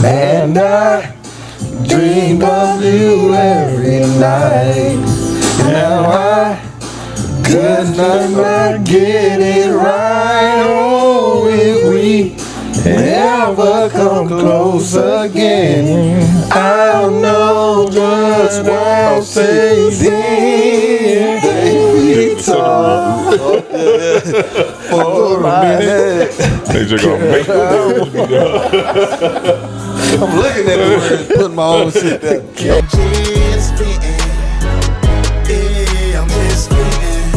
And I dream of you every night. Now I could not get it right. Oh, if we ever come close again, I'll know just what I'll say then. Baby, talk for a minute. They just gonna make the I'm looking at the words, putting my own shit there. I'm just spitting. Yeah, I'm just spitting.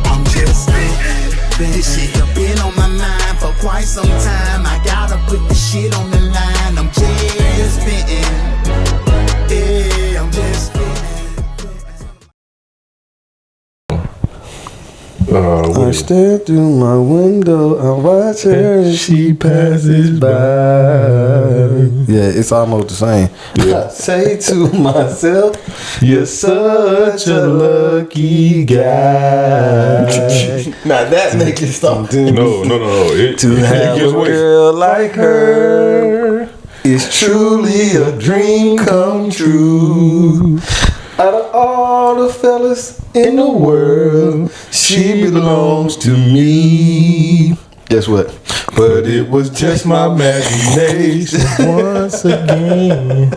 I'm just spitting. This shit have been on my mind for quite some time. I gotta put the shit on the line. I'm just spitting. Yeah, I'm just spitting. I stare through my window, I watch her as she passes by. Yeah, it's almost the same. I say to myself, you're such a lucky guy. Now that makes it stop. No. To have a girl like her is truly a dream come true. Out of all the fellas in the world, she belongs to me. Guess what? But it was just my imagination once again,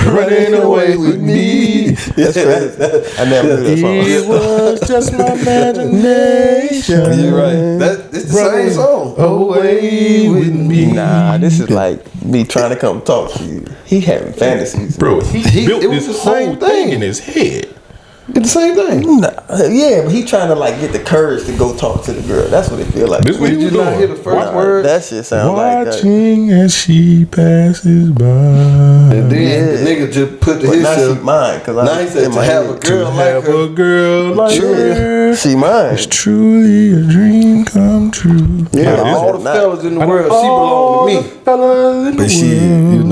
running away with me. That's right. I never knew that song. It was just my imagination. You're right. It's the same song. Away with me. Nah, this is like me trying to come talk to you. He having fantasies. Bro, he built it was this the same whole thing in his head. It's the same thing. Nah, yeah, but he trying to like get the courage to go talk to the girl. That's what it feel like. This what he was Did you not hear the doing. first word? That shit sound like that. Watching as she passes by. And then the nigga just put the But now she himself. mine, cause Now he said to have a girl like Have a her. girl like her. She mine. It's truly a dream come true. Yeah, Nah, all the not. fellas in the world, she belong to me. But she,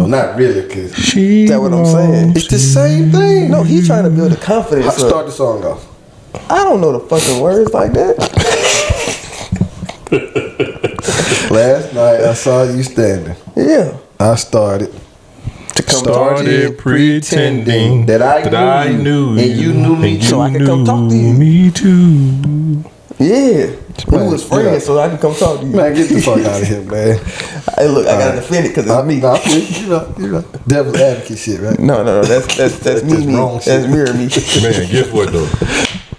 not really, cause She That's what I'm saying. it's the same thing. No, he trying to build a confidence. up. Start the song off. I don't know the fucking words like that. Last night I saw you standing. Yeah. I started pretending that I knew you, and you knew me too. So I could come talk to you. Me too. Yeah. We Man, was friends, yeah. so I can come talk to you. Man, get the fuck out of here, man. Hey, look, I got offended because it's me. You're right. Devil's advocate shit, right? No, that's me. wrong That's shit. mirror me. Man, guess what though?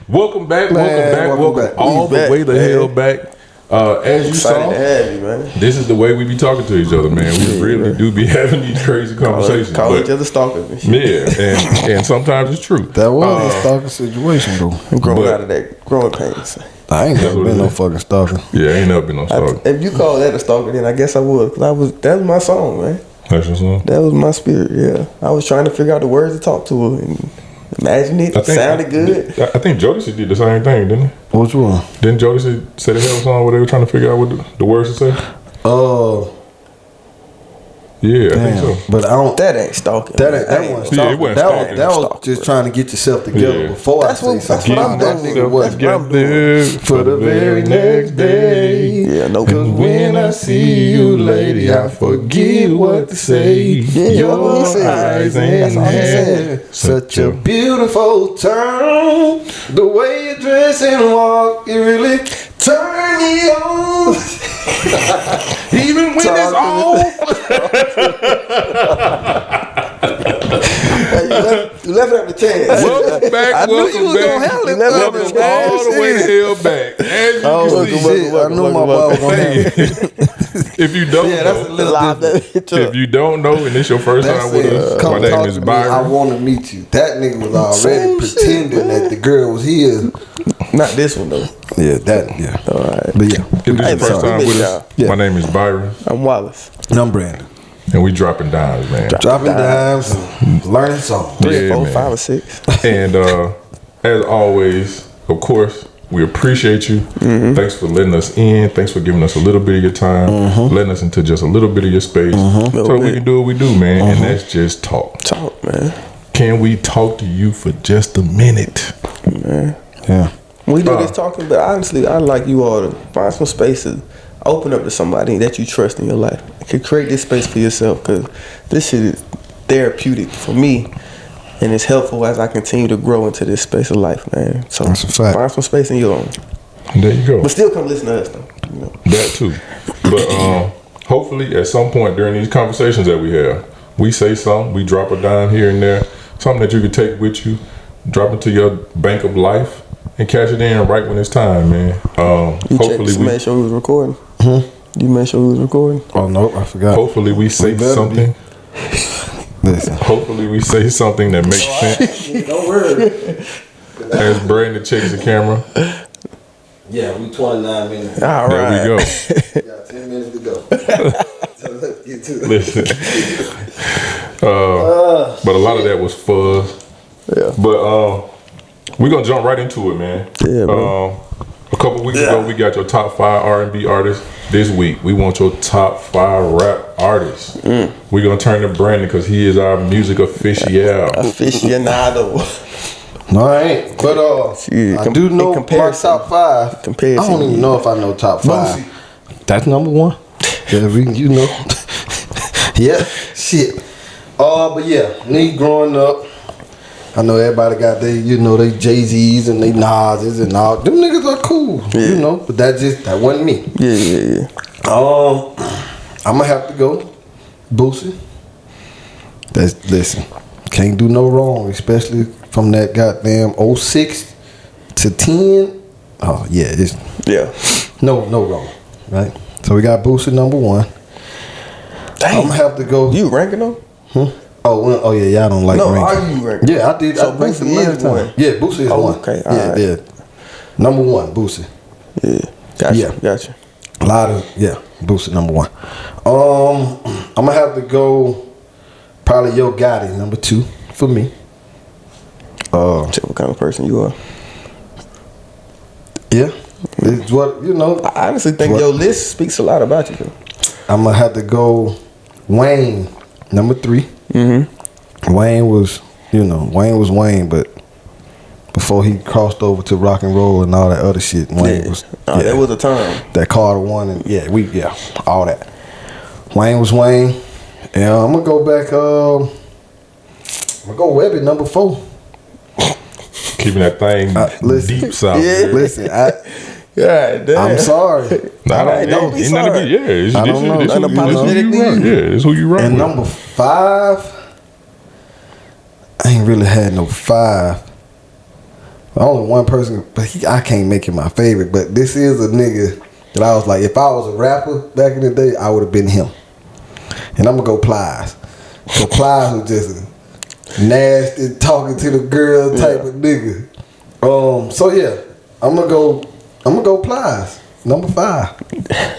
Welcome back, Man, welcome back. All We the back, way the man. hell back. As you Excited saw, to have you, man. this is the way we be talking to each other, man. We really do be having these crazy conversations. Call but each other stalkers and shit. yeah, and sometimes it's true. That was a stalker situation, though. I'm growing but- out of that growing pains. I ain't never what been it no is. fucking stalker. Yeah, ain't never been no stalker. If you call that a stalker, then I guess I would. Cause that was my song, man. That's your song. That was my spirit. Yeah, I was trying to figure out the words to talk to her and imagine it. Sounded good. I think Jodeci did the same thing, didn't he? Which one? Didn't Jodeci say they had a song where they were trying to figure out what the words to say? Yeah, I think so. But I don't. That ain't stalking. That wasn't Yeah, stalking. it wasn't that stalking. was Stalking, just trying to get yourself together Yeah. before That's I what- say that's something. what I'm That doing. nigga was Together for the very next day. Yeah, no. Cause when I see you, lady, I forget what to say. Yeah, Your he said. eyes That's and all he hair, said. such a beautiful turn. The way you dress and walk, it really turn me on. Even when it's off. You left it up to chance. Welcome back, I knew welcome you was back. gonna handle it. Welcome all the way the hell back. As you can see, Shit, I knew my boy was gonna have it. if you don't Yeah, that's a know, little Live different. that bitch up. if you don't know and it's your first time with us, Come my name talk is to me. I Byron. want to meet you. That nigga was already Same shit, pretending man. that the girl was here. Not this one though. Yeah, that. Yeah. All right. But yeah, If this is Hey, your first man, time we with miss us, y'all. my name is Byron, I'm Wallace. and I'm Brandon. and we dropping dimes, man. Dropping dimes and learning songs. 3, Yeah, 4, man. 5, or 6. And as always, of course, we appreciate you. Thanks for letting us in. Thanks for giving us a little bit of your time, letting us into just a little bit of your space, so we can do what we do, man. And that's just talk. Talk, man. Can we talk to you for just a minute? Man. Yeah. We do this talking, but honestly, I'd like you all to find some spaces open up to somebody that you trust in your life. You can create this space for yourself, because this shit is therapeutic for me, and it's helpful as I continue to grow into this space of life, man. So that's a fact. Find some space in your own. There you go. But still come listen to us, though. You know? That too. But hopefully at some point during these conversations that we have, we say something, we drop a dime here and there, something that you can take with you, drop into your bank of life, and catch it in right when it's time, man. Hopefully we made sure we was recording. You made sure we was recording. Oh no, I forgot. Hopefully we say something. Listen. Hopefully we say something that makes sense. Don't worry. As Brandon checks the camera. Yeah, we 29 minutes. All There right. we go. We got 10 minutes to go. So let's get to it. Listen. But a lot of that was fuzz. Yeah. But we're gonna jump right into it, man. Yeah, man. A couple weeks ago, we got your top 5 R&B artists. This week, we want your top 5 rap artists. We're gonna turn to Brandon because he is our music official. Aficionado. No, I ain't. But Shit, I do know my comparison. top 5. Comparison, I don't even know if I know top 5. That's number 1. Yeah, you know. Yeah, shit. But yeah, me growing up, I know everybody got they Jay-Z's and they Nas's and all. Them niggas are cool, you know. But that wasn't me. Yeah. I'm gonna have to go Boosie. Listen, can't do no wrong, especially from that goddamn 06 to 10. Oh yeah, no wrong, right? So we got Boosie number 1. Dang. I'm gonna have to go. You ranking them? Oh yeah, y'all don't like No, ranking. are you ranking? Yeah, I did. So I ranked Boosie him is every time. one. Yeah, Boosie is 1. Okay, yeah, alright. yeah. Number 1, Boosie. Yeah. Gotcha. A lot of Boosie number 1. I'm gonna have to go probably Yo Gotti number 2 for me. Check what kind of person you are. Yeah, it's what you know. I honestly think your list speaks a lot about you, though. I'm gonna have to go Wayne number 3. Mm-hmm. Wayne was Wayne, but before he crossed over to rock and roll and all that other shit, Wayne was. That was a time. That Carter one and all that. Wayne was Wayne, and I'm gonna go back. I'm gonna go Webby number 4. Keeping that thing listen. deep south. Yeah. Listen, Yeah, damn. I'm sorry. Don't be sorry. It's I don't know. This who you Unapologetically rock. Yeah, it's who you rock And with. number 5, I ain't really had no 5. Only one person, but I can't make him my favorite. But this is a nigga that I was like, if I was a rapper back in the day, I would have been him. And I'm gonna go Plies. So Plies was just a nasty, talking to the girl type of nigga. So yeah, I'm gonna go Plies. Number 5.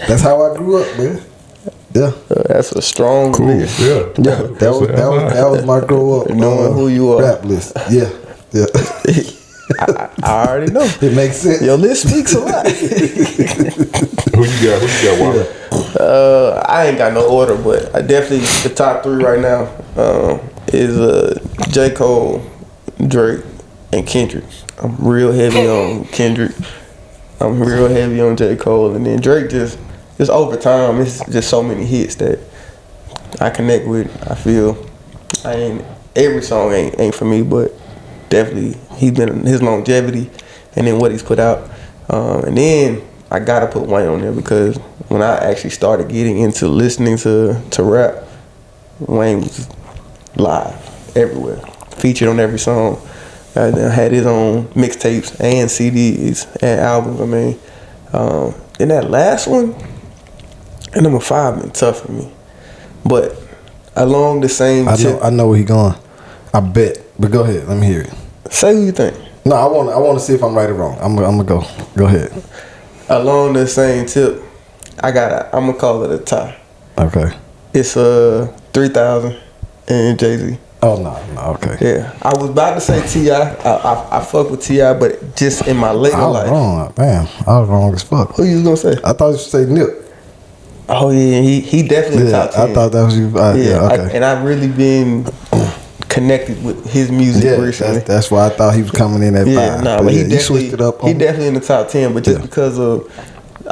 That's how I grew up, man. Yeah. That's a strong list. Yeah. That was my grow up. Knowing who you are. Rap list. Yeah. I already know. It makes sense. Your list speaks a lot. Who you got, Walter? I ain't got no order, but I definitely the top 3 right now is J. Cole, Drake, and Kendrick. I'm real heavy on Kendrick. I'm real heavy on J. Cole, and then Drake just over time, it's just so many hits that I connect with. I feel every song ain't for me, but definitely he's been his longevity and then what he's put out. And then I gotta put Wayne on there because when I actually started getting into listening to rap, Wayne was live everywhere, featured on every song. Had his own mixtapes and CDs and albums. I mean, in that last one, and number 5 been tough for me, but along the same. I know where he going. I bet, but go ahead. Let me hear it. Say who you think. No, I want to see if I'm right or wrong. I'm gonna go. Go ahead. Along the same tip, I'm gonna call it a tie. Okay. It's 3,000 and Jay-Z. Oh no, okay. Yeah, I was about to say T.I. I fuck with T.I., but just in my later I was life. wrong. Damn, I was wrong as fuck. Who you was gonna say? I thought you should say Nip. Oh yeah, he definitely top 10. I thought that was you. Yeah, okay. and I've really been connected with his music recently. That's why I thought he was coming in at 5. Yeah, but he definitely switched it up. He definitely in the top 10, but just because of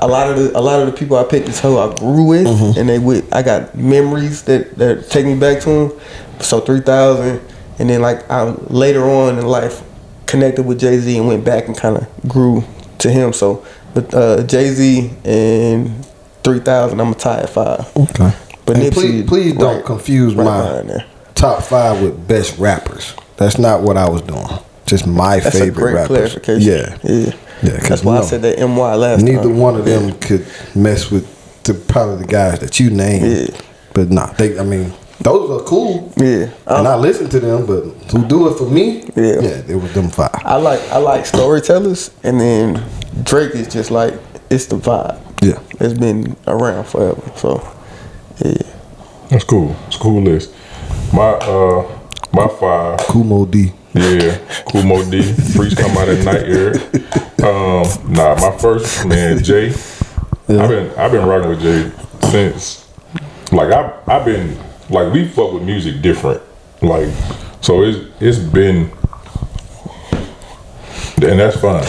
a lot of the people I picked this hoe I grew with, and I got memories that take me back to them. So 3000, and then like I later on in life connected with Jay-Z and went back and kind of grew to him. So, but Jay-Z and 3000, I'm gonna tie at 5. Okay. But And Nipsey, please don't confuse my behind there. top 5 with best rappers. That's not what I was doing. Just my That's favorite a great rappers. clarification. Yeah. Yeah. Cause That's why I said that MY last neither time. one of them could mess with probably the guys that you named. Yeah. But nah, those are cool. Yeah. And I listen to them, but who do it for me? Yeah. It was them 5. I like storytellers, and then Drake is just like, it's the vibe. Yeah. It's been around forever. So yeah. That's cool. It's a cool list. My 5. Kumo D. Yeah, Kumo D. Freaks come out at night era. My first man, Jay. Yeah. I've been rocking with Jay since. Like I've been like, we fuck with music different. Like, so it's been, and that's fine.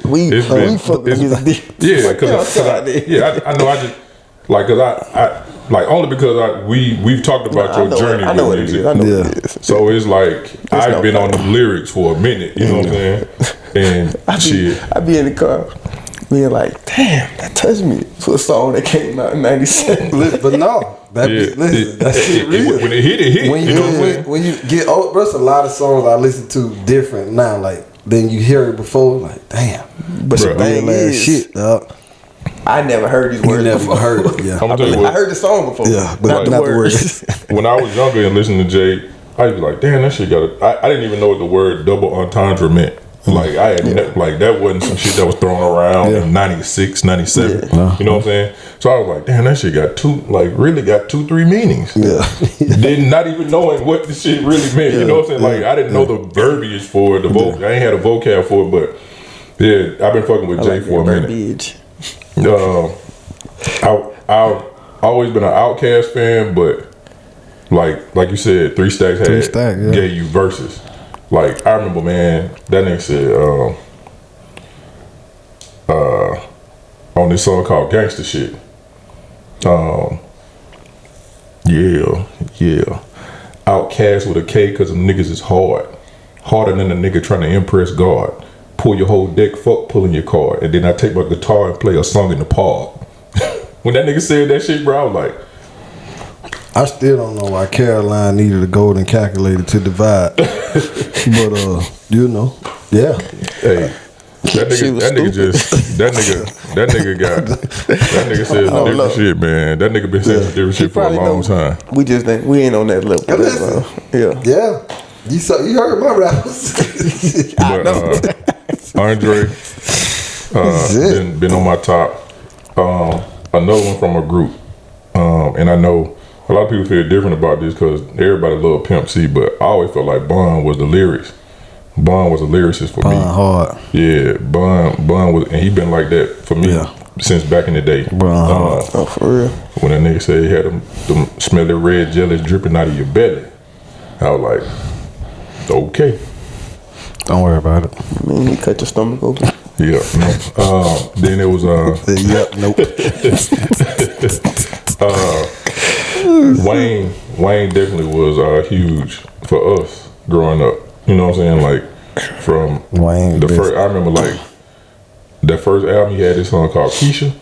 We fuck with music. Yeah, because I know. I just like, cause I like, only because we've talked about your journey I know with what it music. is. I know what it is. So it's like I've been on the lyrics for a minute. You know what I'm saying? And I be in the car being like, damn, that touched me. To a song that came out in '97. But no, that shit real. When it hit. When you get old, there's a lot of songs I listen to different now. Like, then you hear it before, like, damn. But the thing is, shit, dog. I never heard these words before. Heard it, yeah. I'm gonna tell you what, I heard the song before. Yeah, but not the words. when I was younger and listening to Jay, I'd be like, damn, that shit got it. I didn't even know what the word double entendre meant. Like, I had like, that wasn't some shit that was thrown around in 96, 97. Yeah. You know what I'm saying? So I was like, damn, that shit got really got 2-3 meanings. Yeah. Then not even knowing what the shit really meant. You know what I'm saying? Like, I didn't know the verbiage for it, I ain't had a vocab for it, but yeah, I've been fucking with Jay for a minute. Verbiage. I've always been an Outkast fan, but like you said, 3 Stacks gave you verses. Like, I remember, man, that nigga said on this song called Gangsta Shit. Outkast with a K, cause them niggas is hard. Harder than a nigga trying to impress God. Pull your whole deck, fuck pulling your card. And then I take my guitar and play a song in the park. When that nigga said that shit, bro, I was like, I still don't know why Caroline needed a golden calculator to divide. But you know, yeah. Hey, that nigga said some different shit, man. That nigga been saying some different shit for a long time. We ain't on that level. Yeah. You heard my rappers. But Andre been on my top. Another one from a group, and I know a lot of people feel different about this because everybody love Pimp C, but I always felt like Bun was the lyrics. Bun was a lyricist for me. Hard. Yeah, Bun was, and he been like that for me since back in the day. Oh, for real? When that nigga said he had them smelly red jellies dripping out of your belly, I was like, okay. Don't worry about it. I mean, he cut your stomach open. Yeah. Then there was Wayne definitely was huge for us growing up. You know what I'm saying? Like, from Wayne, first, I remember like that first album he had this song called Keisha.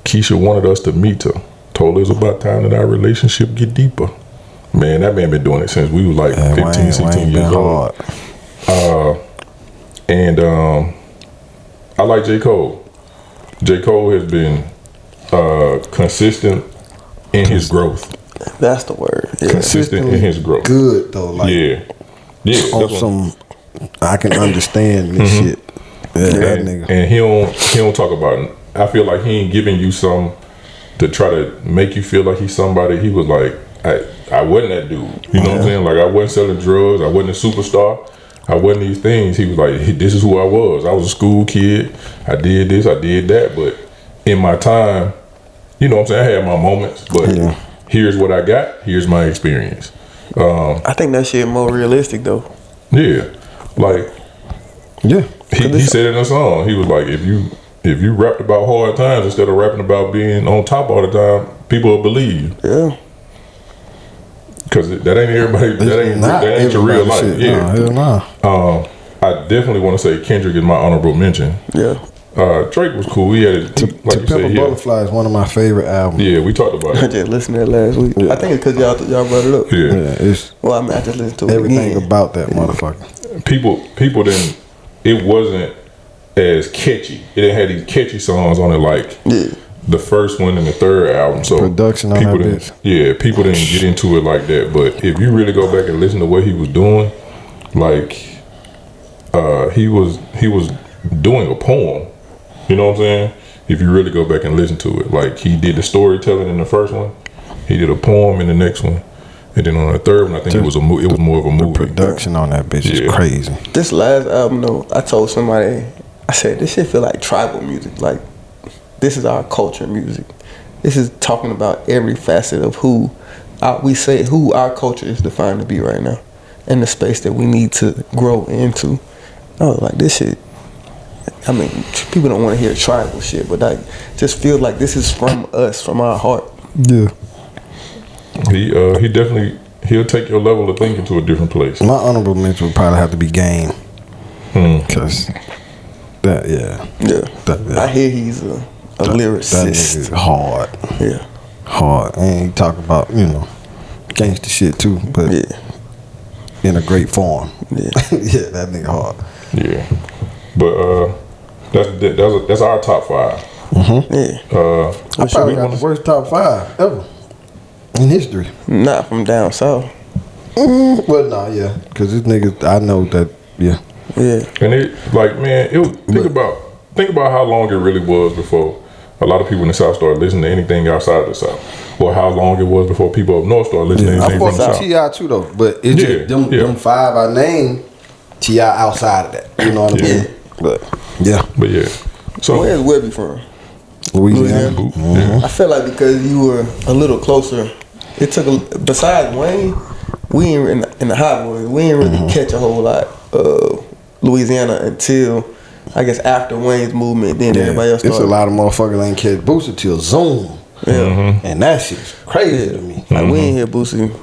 Keisha wanted us to meet her. Told us about time that our relationship get deeper. Man, that man been doing it since we was like 15, 16 years old. And I like J. Cole. J. Cole has been consistent in his growth. That's the word. Yeah. Consistent in his growth. Good though. Like, yeah. On some, I can understand this shit. Yeah, that nigga. And he don't talk about it. I feel like he ain't giving you some to try to make you feel like he's somebody. He was like, I wasn't that dude. You know what I'm saying? Like, I wasn't selling drugs. I wasn't a superstar. I wasn't these things. He was like, this is who I was. I was a school kid. I did this, I did that. But in my time, you know what I'm saying? I had my moments. But here's what I got. Here's my experience. I think that shit more realistic though. Yeah. Like, Yeah. He said it in a song. He was like, if you rapped about hard times instead of rapping about being on top all the time, people will believe you. Yeah. Because that ain't everybody. That ain't your real life. Shit. Yeah. No, hell no. I definitely want to say Kendrick is my honorable mention. Yeah. Drake was cool. He had it. Like you said, Butterfly is one of my favorite albums. Yeah, we talked about I it. just listened to it last week. Yeah. I think it's because y'all brought it up. Yeah. It's Well, I mean, I just listened to it everything again. about that motherfucker. People didn't. It wasn't as catchy. It didn't have these catchy songs on it like the first one and the third album. So Production on people that didn't. bitch. Yeah, people didn't get into it like that. But if you really go back and listen to what he was doing, like he was doing a poem. You know what I'm saying? If you really go back and listen to it, like he did the storytelling in the first one, he did a poem in the next one, and then on the third one, I think it was more of a movie. Production on that bitch is crazy. This last album, though, I told somebody, I said, this shit feel like tribal music. Like, this is our culture music. This is talking about every facet of who our culture is defined to be right now, and the space that we need to grow into. I was like, this shit. I mean, people don't want to hear tribal shit, but I just feel like this is from us, from our heart. Yeah. He definitely he'll take your level of thinking to a different place. My honorable mention would probably have to be Game. Cause I hear he's a lyricist. That nigga is hard. Yeah. Hard. And he talk about, gangster shit too, but in a great form. Yeah. Yeah, that nigga hard. Yeah, but that's our top five. Yeah. I probably got the worst top 5 ever in history. Not from down south. Well, nah, yeah, because this nigga, I know that, yeah. And it, like, man, think about how long it really was before a lot of people in the South started listening to anything outside of the South, or how long it was before people up north started listening to anything I from the fuck South. with T.I. too though, but it's just them 5 I named. T.I. outside of that, you know what I mean? But yeah. So Where's Webby from? Louisiana. yeah. I feel like because you were a little closer, it took besides Wayne, we ain't in the hot boys, we ain't really catch a whole lot of Louisiana until I guess after Wayne's movement. Then everybody else started. It's a lot of motherfuckers ain't catch Boosie till Zoom. Yeah. And that shit's crazy to me. Like we ain't hear Boosie.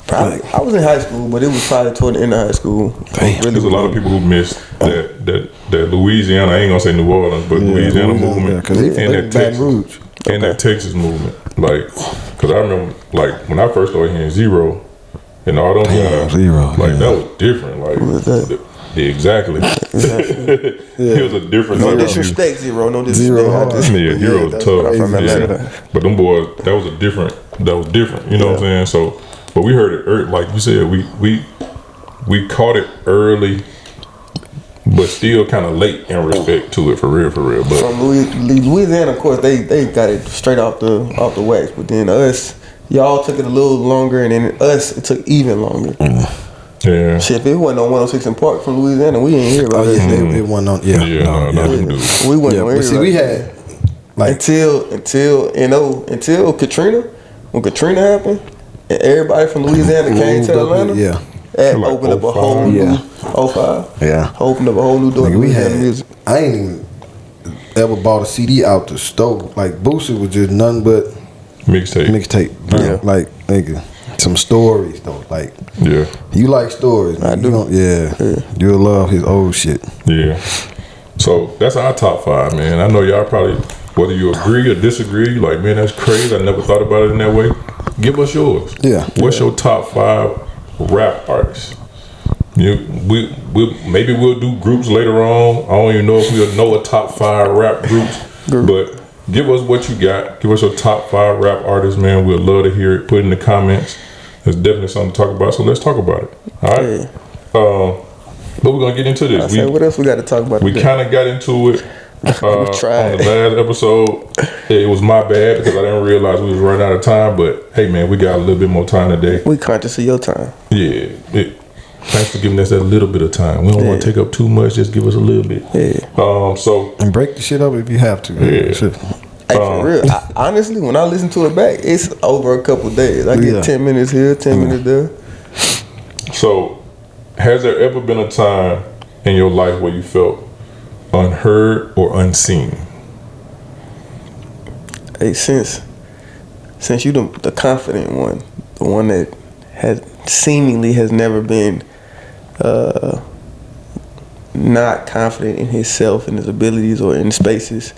Probably, I was in high school, but it was probably toward the end of high school. Damn. There's a lot of people who missed that Louisiana. I ain't gonna say New Orleans, but Louisiana movement and that Texas and that Texas movement. Like, cause I remember like when I first started hearing Zero and all those guys, Zero, like that was different. Like, exactly. It was a different. No type of disrespect, Zero. No disrespect. Zero. Zero was that's tough. what I'm from Atlanta. But them boys, that was different. You know what I'm saying? So, but we heard it early, like you said, we caught it early, but still kind of late in respect to it, for real. But From Louisiana, of course, they got it straight off the wax. But then us, y'all took it a little longer, and then us, it took even longer. yeah, Shit, if it wasn't on 106 in Park from Louisiana, we ain't hear about it. It wasn't on. no, We wasn't But hear see, about we it. had like until Katrina, when Katrina happened, and everybody from Louisiana came to Atlanta. That Like opened up a 05. whole new 05. Yeah. Opened up a whole new door to we Louisiana had. music. I ain't even ever bought a CD out the store. Like Boosie was just nothing but mixtape. Yeah. Like nigga, some stories though. Like Yeah, you like stories. I do. You'll love his old shit. yeah. So that's our top 5, man. I know y'all probably, whether you agree or disagree, like, man, that's crazy. I never thought about it in that way. Give us yours. Yeah. What's your top 5 rap artists? Maybe we'll do groups later on. I don't even know if we'll know a top 5 rap groups, but give us what you got. Give us your top 5 rap artists, man. We'd love to hear it. Put it in the comments. There's definitely something to talk about. So let's talk about it. All right. But we're gonna get into this. What else we got to talk about? We kind of got into it on the last episode. It was my bad because I didn't realize we was running out of time. But hey, man, we got a little bit more time today. We conscious of your time. Yeah. Thanks for giving us that little bit of time. We don't want to take up too much. Just give us a little bit. Yeah. So And break the shit up if you have to. Yeah. Shit. Hey, for real. Honestly, when I listen to it back, it's over a couple days. I get 10 minutes here, 10 minutes there. So, has there ever been a time in your life where you felt unheard or unseen? Hey, since you the confident one, the one that has seemingly has never been not confident in himself and his abilities or in spaces,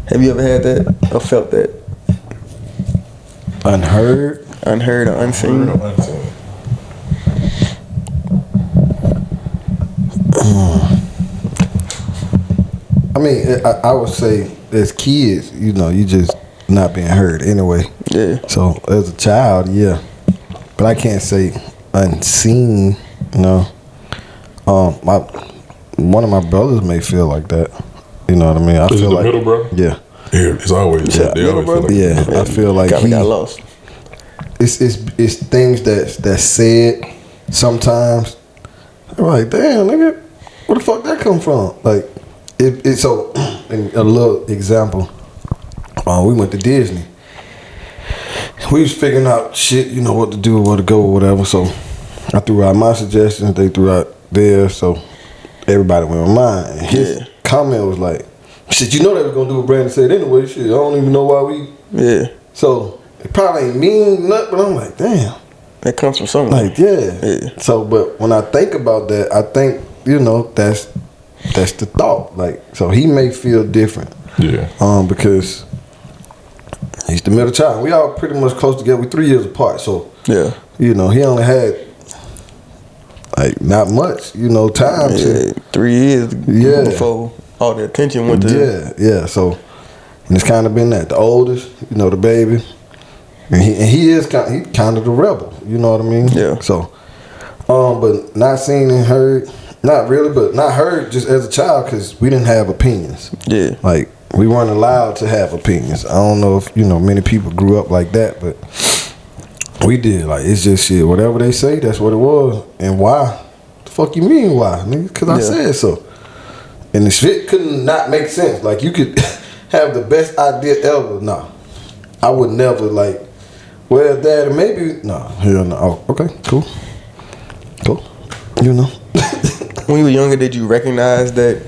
have you ever had that or felt that? Unheard or unseen? Unheard or unseen. I mean, I would say as kids, you know, you just not being heard anyway. Yeah. So as a child, yeah. But I can't say unseen, you know. One of my brothers may feel like that. You know what I mean? I Is it feel the like middle brother? Yeah. Yeah, it's always Yeah, they always feel like Yeah, I feel like Got lost. it's things that's said sometimes. I'm like, damn, nigga, where the fuck that come from? Like, it's so. In a little example, we went to Disney. We was figuring out shit, you know, what to do, where to go, or whatever. So I threw out my suggestions, they threw out theirs. So everybody went with mine. And his comment was like, "Shit, you know they was gonna do what Brandon said anyway. Shit, I don't even know why we." Yeah. So it probably ain't mean nothing, but I'm like, damn. That comes from somewhere. Like, yeah. So, but when I think about that, I think, you know, that's the thought. Like, so he may feel different. Yeah. Because he's the middle child. We all pretty much close together. We 3 years apart. So, Yeah. you know, he only had like not much, you know, time to 3 years Yeah. before all the attention went to Yeah. So, and it's kind of been that the oldest, you know, the baby, and he is kind of the rebel. You know what I mean? Yeah. So, but not seen and heard, not really, but not heard just as a child because we didn't have opinions. Yeah. Like we weren't allowed to have opinions. I don't know if, you know, many people grew up like that, but we did. Like, it's just shit. Whatever they say, that's what it was. And why? The fuck you mean why, nigga? Because I said so. And the shit couldn't not make sense. Like, you could have the best idea ever. Nah. I would never, like, well, Dad, maybe, no. Hell no. Oh, okay, cool. Cool. You know. When you were younger, did you recognize that?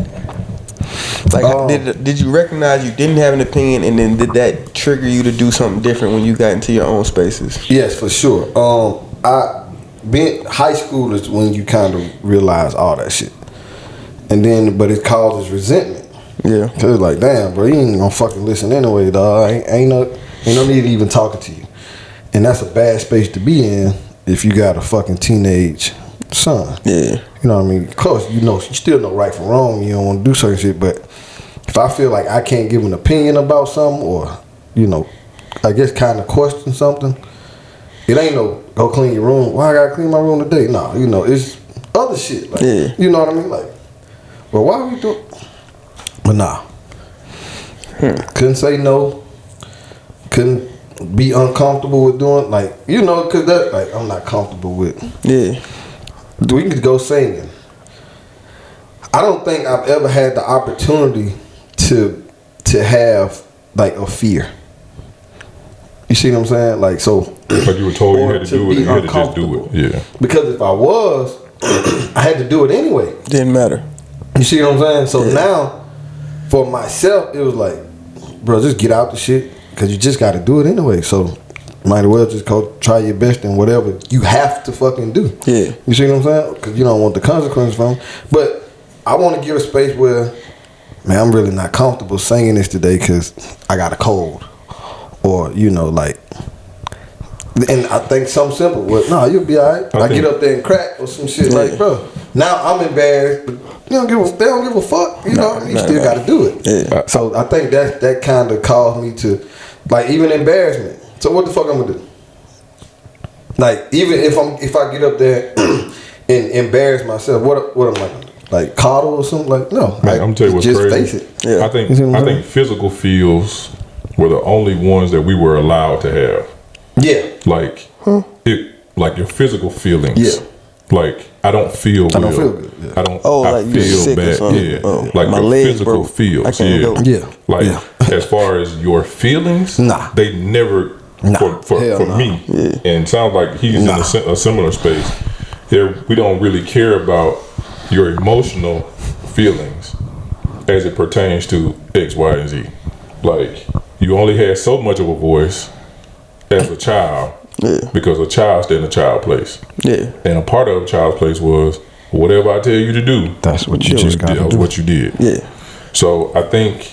Like, did you recognize you didn't have an opinion, and then did that trigger you to do something different when you got into your own spaces? Yes, for sure. High school is when you kind of realize all that shit, and then but it causes resentment. Yeah, cause it's like, damn, bro, you ain't gonna fucking listen anyway, dog. Ain't no need to even talking to you, and that's a bad space to be in if you got a fucking teenage son. Yeah, you know what I mean. Of course, you know, you still know right from wrong. You don't want to do certain shit, but if I feel like I can't give an opinion about something, or, you know, I guess kind of question something, it ain't no go clean your room. Why I gotta clean my room today? No, you know, it's other shit. Like, you know what I mean? Like, well, why are we doing? But nah, couldn't say no. Couldn't be uncomfortable with doing, like, you know, cause that, like, I'm not comfortable with. Yeah, we could go singing. I don't think I've ever had the opportunity to have like a fear. You see what I'm saying? Like, so like you were told you had to do it, you had to just do it. Yeah. Because if I was, I had to do it anyway. Didn't matter. You see what I'm saying? So now, for myself, it was like, bro, just get out the shit because you just got to do it anyway. So might as well just go try your best in whatever you have to fucking do. Yeah. You see what I'm saying? Because you don't want the consequences from it. But I want to give a space where, man, I'm really not comfortable singing this today because I got a cold. Or, you know, like, and I think something simple. Well, no, you'll be all right. I get up there and crack or some shit like, bro, now I'm embarrassed, but they don't give a fuck. You know what I mean? You still got to do it. Yeah. So I think that kind of caused me to, like, even embarrassment. So what the fuck I'm gonna do? Like, even if I get up there and embarrass myself, what am I gonna do? Like, coddle or something? Like, no. Man, I'm telling you what's just crazy. Face it. Yeah. I think physical feels were the only ones that we were allowed to have. Yeah. Like like your physical feelings. Yeah. Like, I don't feel good. I don't feel good. Yeah. I don't. Oh, I like you feel sick or bad. something. Yeah. Oh, like my your legs physical broke. feels. I can't go. Yeah. Like, Yeah. as far as your feelings, Nah. they never. For me, and it sounds like he's in a similar space. Here, we don't really care about your emotional feelings as it pertains to X, Y, and Z. Like, you only had so much of a voice as a child because a child stayed in a child place. Yeah. And a part of a child's place was whatever I tell you to do. That's what you just got to do. That's what you did. Yeah. So I think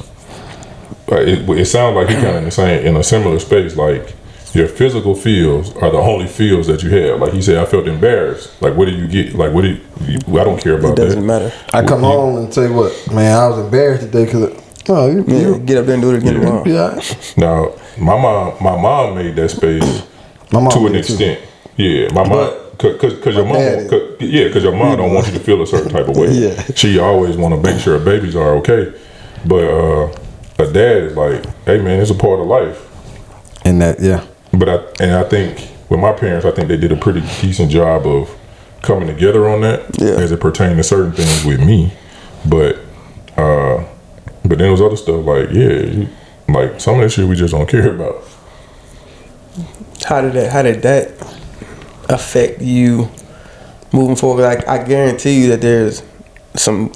it sounds like he kind of in a similar space. Like, your physical feels are the only feels that you have. Like he said, I felt embarrassed. Like, what do you get? Like, what do you I don't care about that. It doesn't matter. I come home and tell you what, man, I was embarrassed today because you get up there and do it again tomorrow. Yeah. Now, my mom made that space to an extent. Too. Yeah, my mom, because your mom don't want you to feel a certain type of way. Yeah. She always want to make sure her babies are okay. But a dad is like, hey man, it's a part of life. And that, yeah. But I think with my parents, I think they did a pretty decent job of coming together on that as it pertained to certain things with me. But then there was other stuff like, like some of that shit we just don't care about. How did that affect you moving forward? Like, I guarantee you that there's some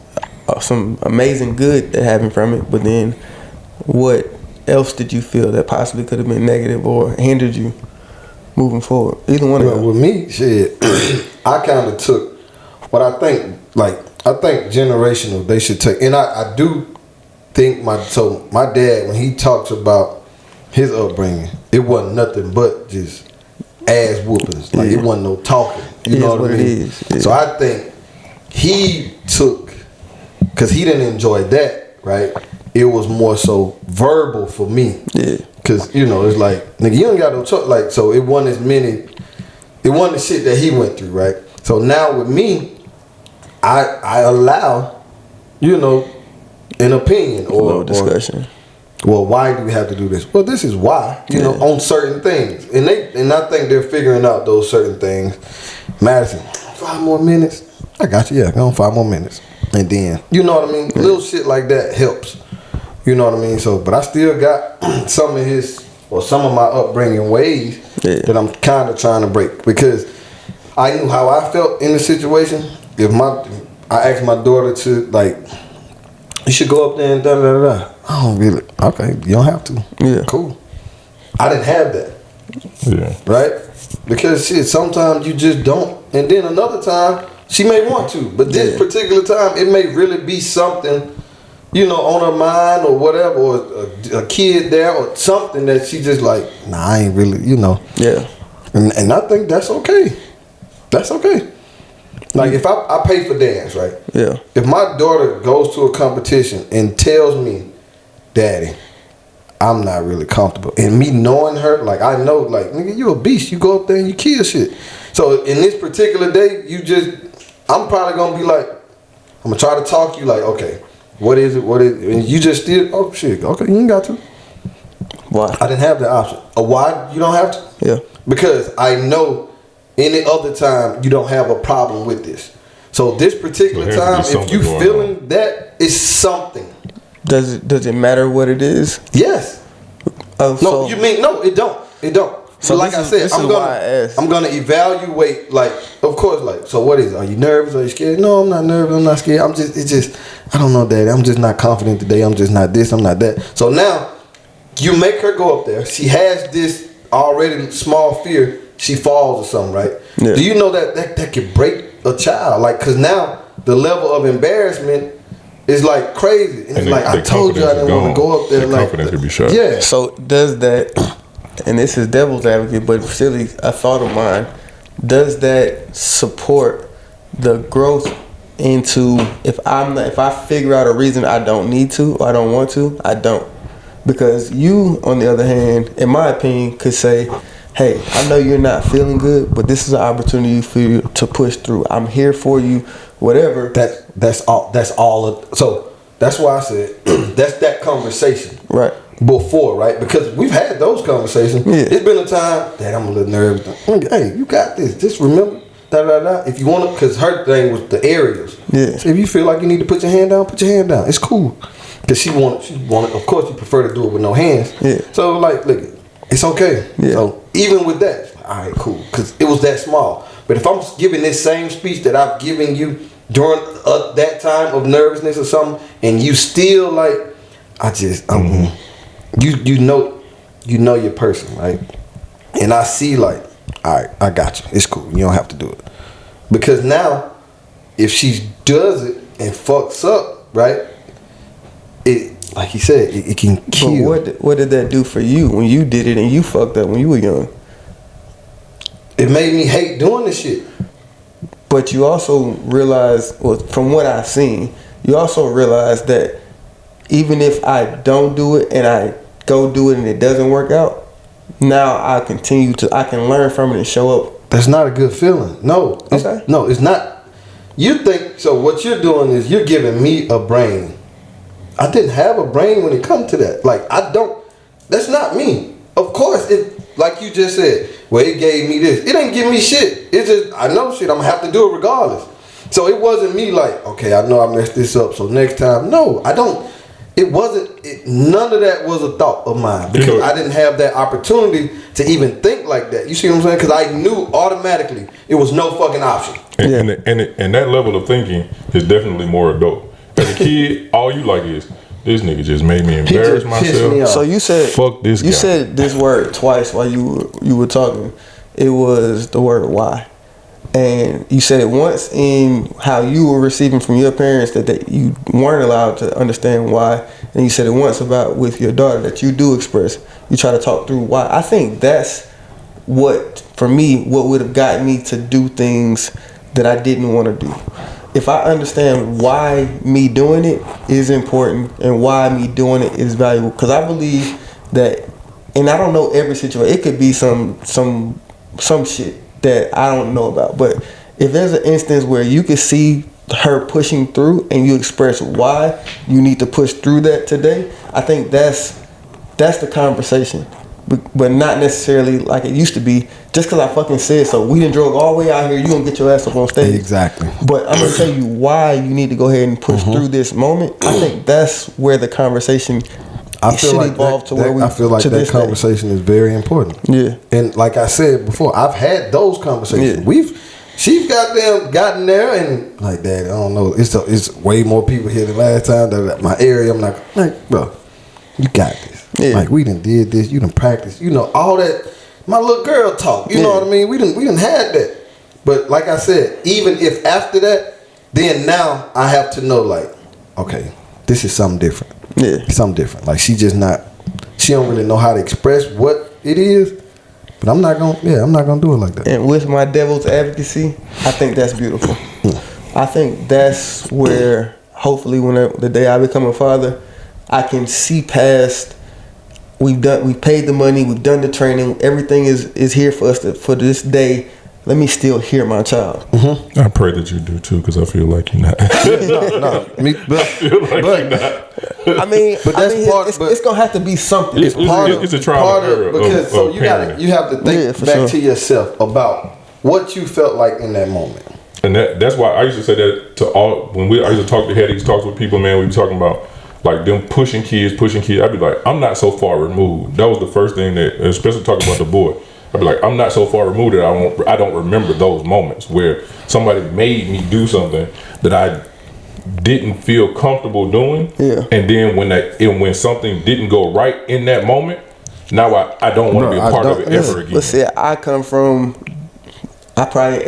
amazing good that happened from it, but then what else did you feel that possibly could have been negative or hindered you moving forward? Either one of them. With me, shit, I kind of took what I think generational they should take, and I do think my dad, when he talks about his upbringing, it wasn't nothing but just ass whoopings. Like, it wasn't no talking. You know what I mean? Yeah. So I think he took, because he didn't enjoy that, right? It was more so verbal for me. Yeah. Because, it's like, nigga, you ain't got no choice. Like, so it wasn't the shit that he went through, right? So now with me, I allow, an opinion or discussion. Well, why do we have to do this? Well, this is why, on certain things. And I think they're figuring out those certain things. Madison, 5 more minutes? I got you, go on 5 more minutes. And then, you know what I mean? Little shit like that helps. You know what I mean? So, but I still got some of my upbringing ways that I'm kind of trying to break, because I knew how I felt in the situation. I asked my daughter to, like, you should go up there and da da da da. I don't really. Okay, you don't have to. Yeah, cool. I didn't have that. Yeah. Right? Because shit, sometimes you just don't, and then another time she may want to, but this particular time it may really be something, on her mind or whatever, or a kid there or something that she just like, nah, I ain't really, Yeah. And I think that's okay. That's okay. Like, if I pay for dance, right? Yeah. If my daughter goes to a competition and tells me, Daddy, I'm not really comfortable, and me knowing her, like, I know, like, nigga, you a beast. You go up there and you kill shit. So in this particular day, I'm probably gonna be like, I'm gonna try to talk to you like, okay, what is it? And you just still, oh shit, okay, you ain't got to. Why? I didn't have that option. Why you don't have to? Yeah. Because I know any other time you don't have a problem with this. So this particular time, if you feeling that, it's something. Does it matter what it is? Yes. No, you mean no? It don't. It don't. So like I said, I'm gonna evaluate. Like, of course, like, so what is it? Are you nervous? Are you scared? No, I'm not nervous. I'm not scared. I don't know, Daddy. I'm just not confident today. I'm just not this. I'm not that. So now you make her go up there. She has this already small fear. She falls or something, right? Yeah. Do you know that could break a child? Like, cause now the level of embarrassment is like crazy. And it's like, I told you I didn't want to go up there. Like, confidence could be shot. Yeah. So does that, and this is devil's advocate, but silly, a thought of mine, does that support the growth into, if I figure out a reason I don't need to or I don't want to, I don't. Because you, on the other hand, in my opinion, could say, hey, I know you're not feeling good, but this is an opportunity for you to push through. I'm here for you, whatever. That's all. So that's why I said that's that conversation. Right. Before, right? Because we've had those conversations. Yeah. It's been a time that I'm a little nervous. Hey, you got this. Just remember, if you want to, because her thing was the areas. Yeah. So if you feel like you need to put your hand down, put your hand down. It's cool. Because she wanted, of course, you prefer to do it with no hands. Yeah. So, like, look, it's okay. Yeah. So, even with that, all right, cool. Because it was that small. But if I'm giving this same speech that I've given you during that time of nervousness or something, and you still like, you know your person, right? And I see like, all right, I got you. It's cool. You don't have to do it. Because now, if she does it and fucks up, right? It, like he said, it can kill. But what did that do for you when you did it and you fucked up when you were young? It made me hate doing this shit. But you also realize, well, from what I've seen, you also realize that even if I don't do it and I go do it and it doesn't work out, now I can learn from it and show up. That's not a good feeling. No. Okay. No, it's not. You think, so what you're doing is you're giving me a brain. I didn't have a brain when it comes to that. Like, that's not me. Of course, like you just said, well, it gave me this. It ain't give me shit. It's just, I know shit, I'm gonna have to do it regardless. So it wasn't me like, okay, I know I messed this up, so next time, no, I don't. It wasn't, none of that was a thought of mine because I didn't have that opportunity to even think like that. You see what I'm saying? Because I knew automatically it was no fucking option. And that level of thinking is definitely more adult. As a kid, all you like is, this nigga just made me embarrass myself. So you said, fuck this guy. You said this word twice while you were talking. It was the word why. And you said it once in how you were receiving from your parents that you weren't allowed to understand why. And you said it once about with your daughter that you do express. You try to talk through why. I think that's what, for me, what would have gotten me to do things that I didn't want to do. If I understand why me doing it is important and why me doing it is valuable, because I believe that, and I don't know every situation. It could be some shit that I don't know about. But if there's an instance where you can see her pushing through and you express why you need to push through that today, I think that's the conversation. But not necessarily like it used to be, just because I fucking said so. We done drove all the way out here, you gonna get your ass up on stage. Exactly. But I'm gonna tell you why you need to go ahead and push through this moment. I think that's where the conversation should evolve to where we. I feel like that conversation is very important. Yeah. And like I said before, I've had those conversations. Yeah. She's gotten there and like, Dad, I don't know. It's way more people here than last time. That my area, I'm like, bro, you got this. Yeah. Like we done did this, you done practiced, you know, all that. My little girl talk, you know what I mean? We done had that. But like I said, even if after that, then now I have to know like, okay, this is something different. Yeah. Something different. Like she don't really know how to express what it is. But I'm not gonna do it like that. And with my devil's advocacy, I think that's beautiful. I think that's where hopefully when the day I become a father, I can see past. We've paid the money, we've done the training, everything is here for us for this day. Let me still hear my child. Mm-hmm. I pray that you do too, because I feel like you're not. No. I feel like you're not. I mean, it's gonna have to be something. It's a trial and error. Because so you have to think back to yourself about what you felt like in that moment. And that's why I used to say that to all when I used to talk to these talks with people, man. We were talking about like them pushing kids. I'd be like, I'm not so far removed. That was the first thing that, especially talking about the boy. I'd be like, I'm not so far removed that I don't remember those moments where somebody made me do something that I didn't feel comfortable doing. Yeah. And then when something didn't go right in that moment, now I don't want to be a part of it ever again. But see, I probably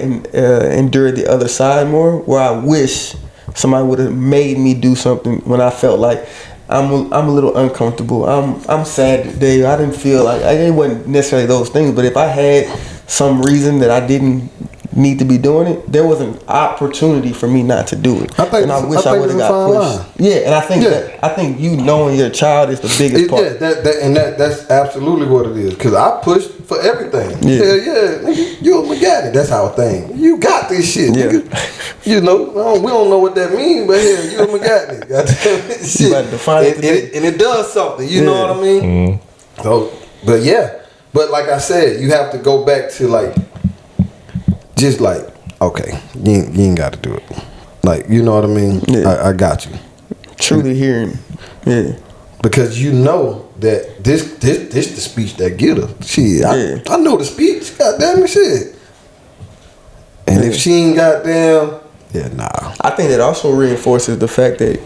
endured the other side more, where I wish somebody would have made me do something when I felt like I'm a little uncomfortable. I'm sad today. I didn't feel like it wasn't necessarily those things, but if I had some reason that I didn't need to be doing it, there was an opportunity for me not to do it. I wish I would have got pushed. Yeah, and I think you knowing your child is the biggest part. That's absolutely what it is. Because I pushed for everything. Yeah, nigga, you a McGatty. That's our thing. You got this shit, nigga. You know, we don't know what that means, but here, you a McGatty. Shit. You gotta define it. And it does something. You know what I mean? Mm-hmm. So, but like I said, you have to go back to like, just like, okay, you ain't got to do it. Like, you know what I mean? Yeah. I got you. Truly hearing, yeah. Because you know that this the speech that get her. Shit, I know the speech. Goddamn it, shit. And if she ain't goddamn, Yeah, nah. I think that also reinforces the fact that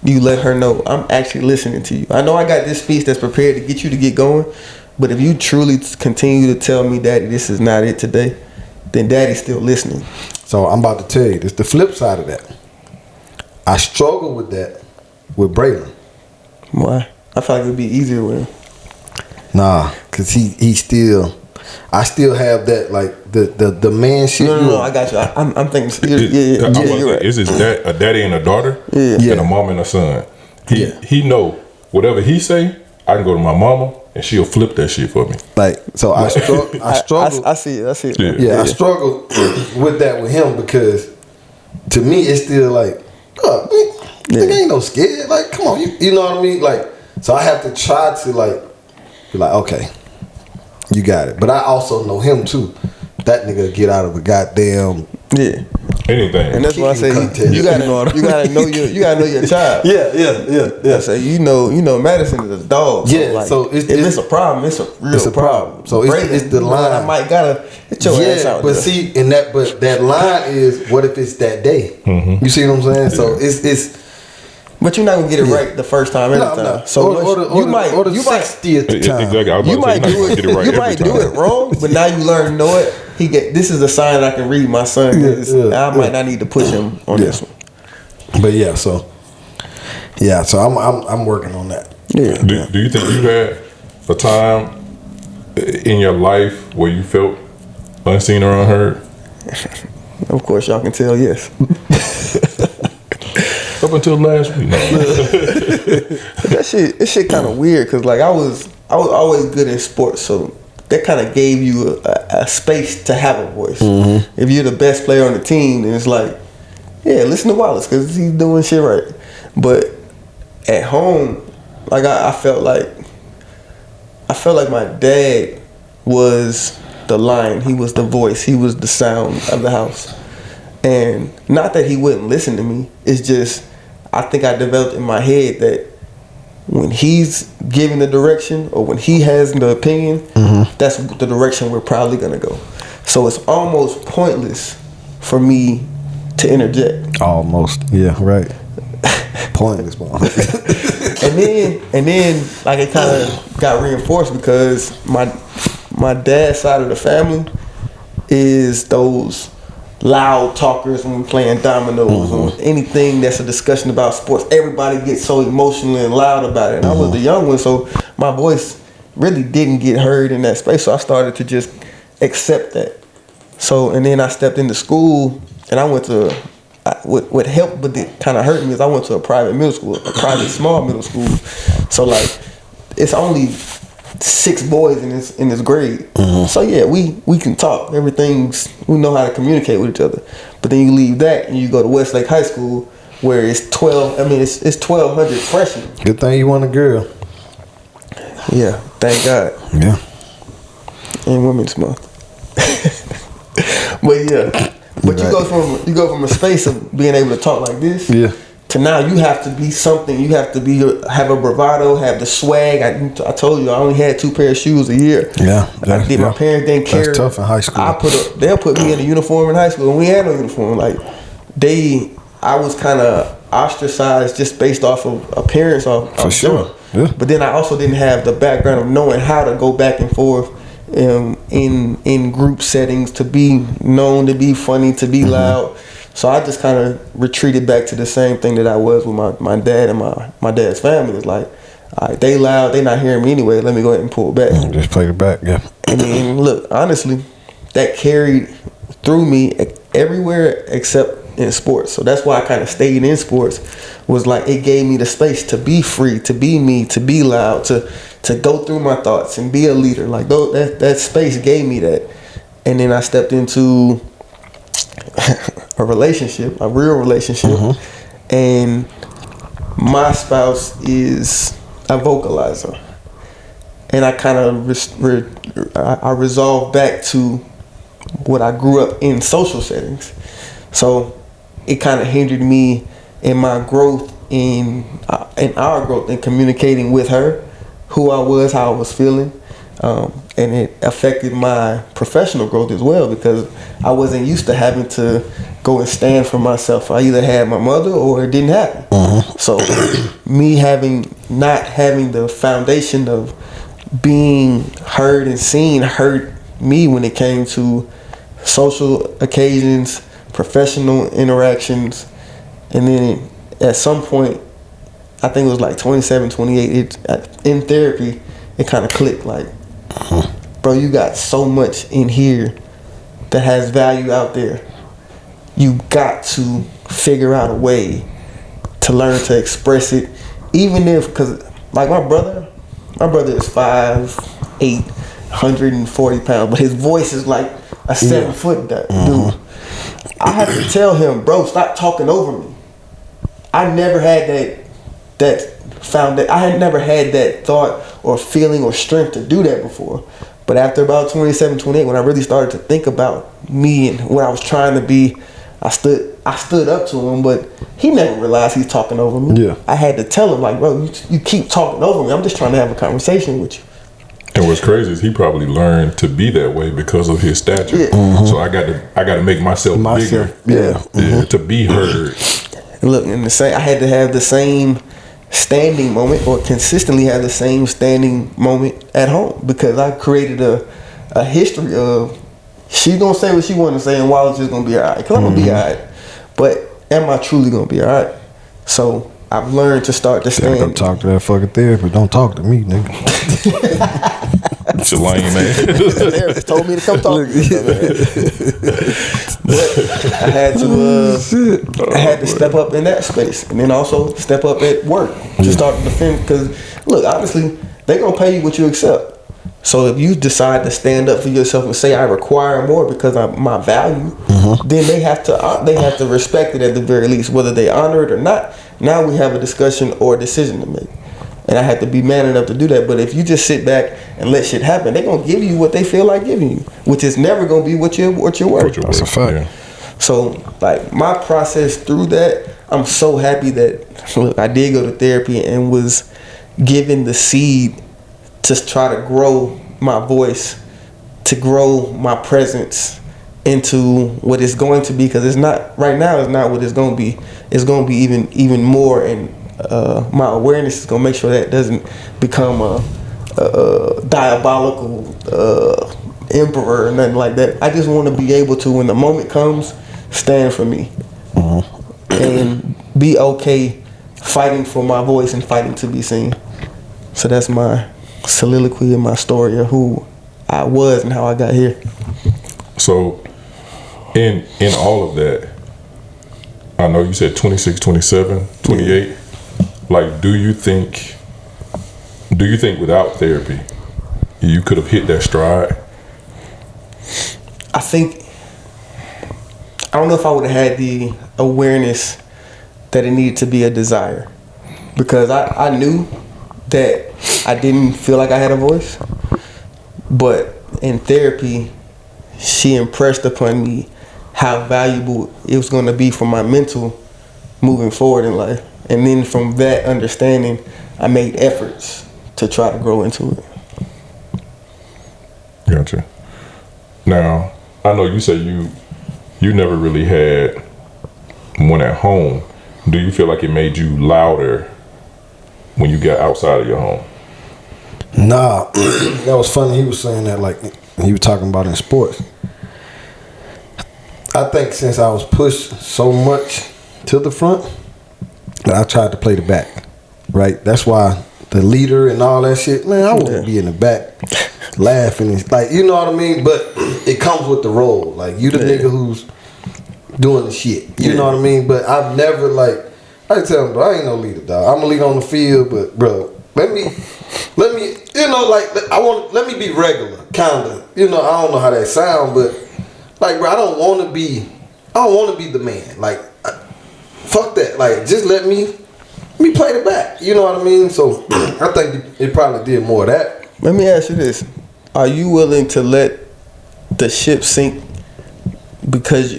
you let her know I'm actually listening to you. I know I got this speech that's prepared to get you to get going, but if you truly continue to tell me, Daddy, this is not it today, then Daddy's still listening. So I'm about to tell you, this the flip side of that. I struggle with that with Braylon. Why? I feel like it'd be easier with him. Nah, cause he still, I still have that like the man shit. No, I got you. I'm thinking. You're right. Is his a daddy and a daughter? Yeah. And a mom and a son. He know whatever he say, I can go to my mama and she'll flip that shit for me. Like, so I struggle. I see it. Yeah, I struggle with that with him because to me it's still like, nigga ain't no scared. Like, come on, you know what I mean? Like, so I have to try to like be like, okay, you got it. But I also know him too. That nigga get out of a goddamn anything. And that's why I say you gotta know your child. Yeah. I say you know Madison is a dog. Yeah, like, so if it's a problem, it's a real problem. So it's the line. I might gotta hit your ass out. But there. see, but that line is what if it's that day? Mm-hmm. You see what I'm saying? So it's. But you're not gonna get it right the first time every time. No. So you might 60th time. Exactly. You might do it wrong, but now you learn to know it. This is a sign I can read my son. I might not need to push him on this one. But so I'm working on that. Yeah. Do you think you had a time in your life where you felt unseen or unheard? Of course, y'all can tell yes. Up until last week. That shit kind of weird because like I was always good in sports, so that kind of gave you a space to have a voice. Mm-hmm. If you're the best player on the team, then it's like, yeah, listen to Wallace because he's doing shit right. But at home, like I felt like my dad was the lion. He was the voice. He was the sound of the house. And not that he wouldn't listen to me. It's just I think I developed in my head that when he's giving the direction or when he has the opinion, that's the direction we're probably gonna go. So it's almost pointless for me to interject. Almost, yeah, right. Pointless, bro. and then like it kind of got reinforced because my dad's side of the family is those loud talkers when we're playing dominoes or anything that's a discussion about sports. Everybody gets so emotional and loud about it. And I was the young one, so my voice really didn't get heard in that space. So I started to just accept that. So, and then I stepped into school and I went to, what helped but it kind of hurt me is I went to a private middle school, a private small middle school. So like, it's only 6 boys in this grade. So yeah, we can talk. We know how to communicate with each other. But then you leave that and you go to Westlake High School where it's 1,200 freshmen. Good thing you want a girl. Yeah, thank God. Yeah. And Women's Month. But yeah. But you go from a space of being able to talk like this to now you have to be something. You have to have a bravado, have the swag. I told you I only had 2 pairs of shoes a year. Yeah, My parents didn't care. That's tough in high school. They'll put me in a uniform in high school, and we had no uniform. Like I was kind of ostracized just based off of appearance. For sure. Yeah. But then I also didn't have the background of knowing how to go back and forth in group settings, to be known, to be funny, to be loud. So I just kind of retreated back to the same thing that I was with my dad and my dad's family. It's like, all right, they loud, they not hearing me anyway. Let me go ahead and pull back. Just play it back, yeah. And then look, honestly, that carried through me everywhere except in sports. So that's why I kind of stayed in sports. Was like it gave me the space to be free, to be me, to be loud, to go through my thoughts and be a leader. Like that space gave me that. And then I stepped into a relationship, a real relationship, and my spouse is a vocalizer, and I kind of I resolved back to what I grew up in social settings, so it kind of hindered me in my growth in our growth in communicating with her who I was, how I was feeling. And it affected my professional growth as well, because I wasn't used to having to go and stand for myself. I either had my mother or it didn't happen. So me not having the foundation of being heard and seen hurt me when it came to social occasions, professional interactions. And then at some point, I think it was like 27, 28, in therapy, it kind of clicked like, bro, you got so much in here that has value out there. You got to figure out a way to learn to express it, even if, because like my brother is 5'8", 140 pounds, but his voice is like a 7-foot dude. I have to tell him, bro, stop talking over me. I never had I had never had that thought or feeling or strength to do that before. But after about 27, 28, when I really started to think about me and what I was trying to be, I stood up to him, but he never realized he's talking over me. Yeah. I had to tell him, like, bro, you keep talking over me. I'm just trying to have a conversation with you. And what's crazy is he probably learned to be that way because of his stature. Yeah. So I got to make myself bigger. Yeah. To be heard. Look, I had to have the same standing moment, or consistently have the same standing moment at home, because I created a history of she's gonna say what she want to say and Wallace is gonna be alright, because I'm gonna be alright, but am I truly gonna be alright? So I've learned to start to stand. Don't talk to that fucking therapist. Don't talk to me, nigga. It's a lame man. The therapist told me to come talk to you. But I had to step up in that space, and then also step up at work to start to defend. Because look, honestly, they gonna pay you what you accept. So if you decide to stand up for yourself and say I require more because of my value, then they have to respect it at the very least, whether they honor it or not. Now we have a discussion or a decision to make. And I have to be man enough to do that. But if you just sit back and let shit happen, they're gonna give you what they feel like giving you, which is never gonna be what you're worth. That's a fact. Yeah. So like my process through that, I'm so happy that look, I did go to therapy and was given the seed to try to grow my voice, to grow my presence into what it's going to be, because it's not right now. It's not what it's going to be. It's going to be even more, and my awareness is going to make sure that doesn't become a diabolical emperor or nothing like that. I just want to be able to, when the moment comes, stand for me and be okay fighting for my voice and fighting to be seen. So that's my soliloquy and my story of who I was and how I got here. So in all of that, I know you said 26, 27, 28. Like, do you think without therapy you could have hit that stride? I don't know if I would have had the awareness that it needed to be a desire, because I knew that I didn't feel like I had a voice, but in therapy, she impressed upon me how valuable it was going to be for my mental moving forward in life. And then from that understanding, I made efforts to try to grow into it. Gotcha. Now, I know you said you never really had one at home. Do you feel like it made you louder when you got outside of your home? Nah, that was funny. He was saying that, like, he was talking about in sports. I think since I was pushed so much to the front, that I tried to play the back, right? That's why the leader and all that shit, man, I want to be in the back laughing. And, like, you know what I mean? But it comes with the role. Like, you the nigga who's doing the shit. You know what I mean? But I've never, like, I tell him, bro, I ain't no leader, dog. I'm a leader on the field, but, bro, let me, you know, like, let me be regular, kind of. You know, I don't know how that sound, but, like, bro, I don't want to be the man. Like, fuck that. Like, just let me play the back. You know what I mean? So, I think it probably did more of that. Let me ask you this. Are you willing to let the ship sink because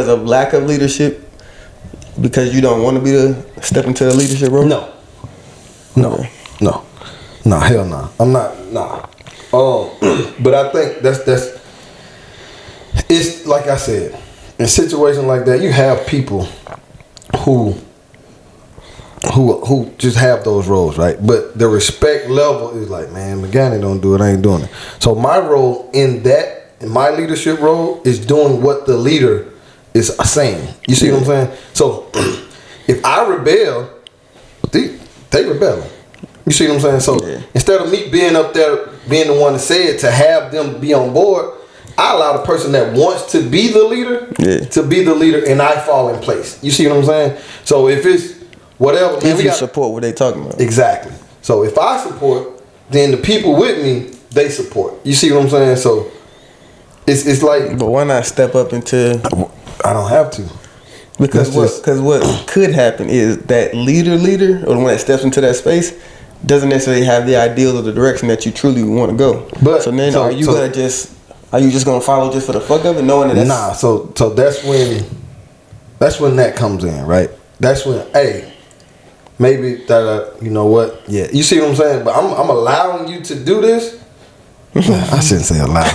of lack of leadership? Because you don't want to step into the leadership role? No, hell no. I'm not, nah. But I think that's it's like I said, in situations like that, you have people who just have those roles, right? But the respect level is like, man, McGanny don't do it, I ain't doing it. So my role in my leadership role is doing what the leader is saying. You see what I'm saying? So if I rebel, they rebel. You see what I'm saying? So instead of me being up there, being the one to say it, to have them be on board, I allow the person that wants to be the leader to be the leader, and I fall in place. You see what I'm saying? So if it's whatever, if you support what they talking about, exactly. So if I support, then the people with me, they support. You see what I'm saying? So it's like, but why not step up into? I don't have to. Because what could happen is that leader or the one that steps into that space doesn't necessarily have the ideals or the direction that you truly want to go. But so then are you just gonna follow just for the fuck of it, knowing that that's... Nah, so that's when that comes in, right? That's when, hey, maybe that you know what? Yeah, you see what I'm saying? But I'm allowing you to do this. I shouldn't say allow.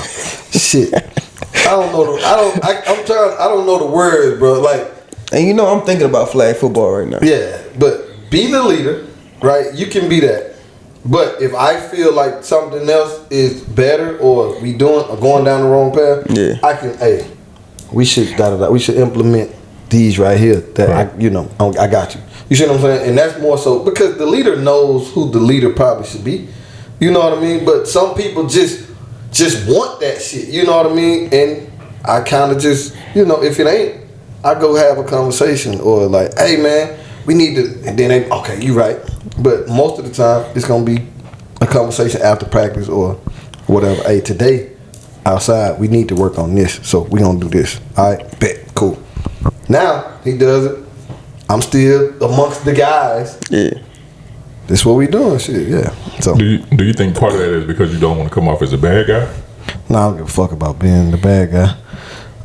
Shit. I don't know the words, bro. Like, and you know, I'm thinking about flag football right now. Yeah, but be the leader, right? You can be that. But if I feel like something else is better, or we doing or going down the wrong path, I can. Hey, we should we should implement these right here. That I got you. You see what I'm saying? And that's more so because the leader knows who the leader probably should be. You know what I mean? But some people just want that shit. You know what I mean? And I kind of just, if it ain't, I go have a conversation or like, hey man, we need to, and then they, okay, you right. But most of the time, it's gonna be a conversation after practice or whatever. Hey, today outside, we need to work on this, so we gonna do this. All right, bet, cool. Now he does it. I'm still amongst the guys. Yeah. That's what we doing, shit. Yeah. So do you think part of that is because you don't want to come off as a bad guy? No, I don't give a fuck about being the bad guy.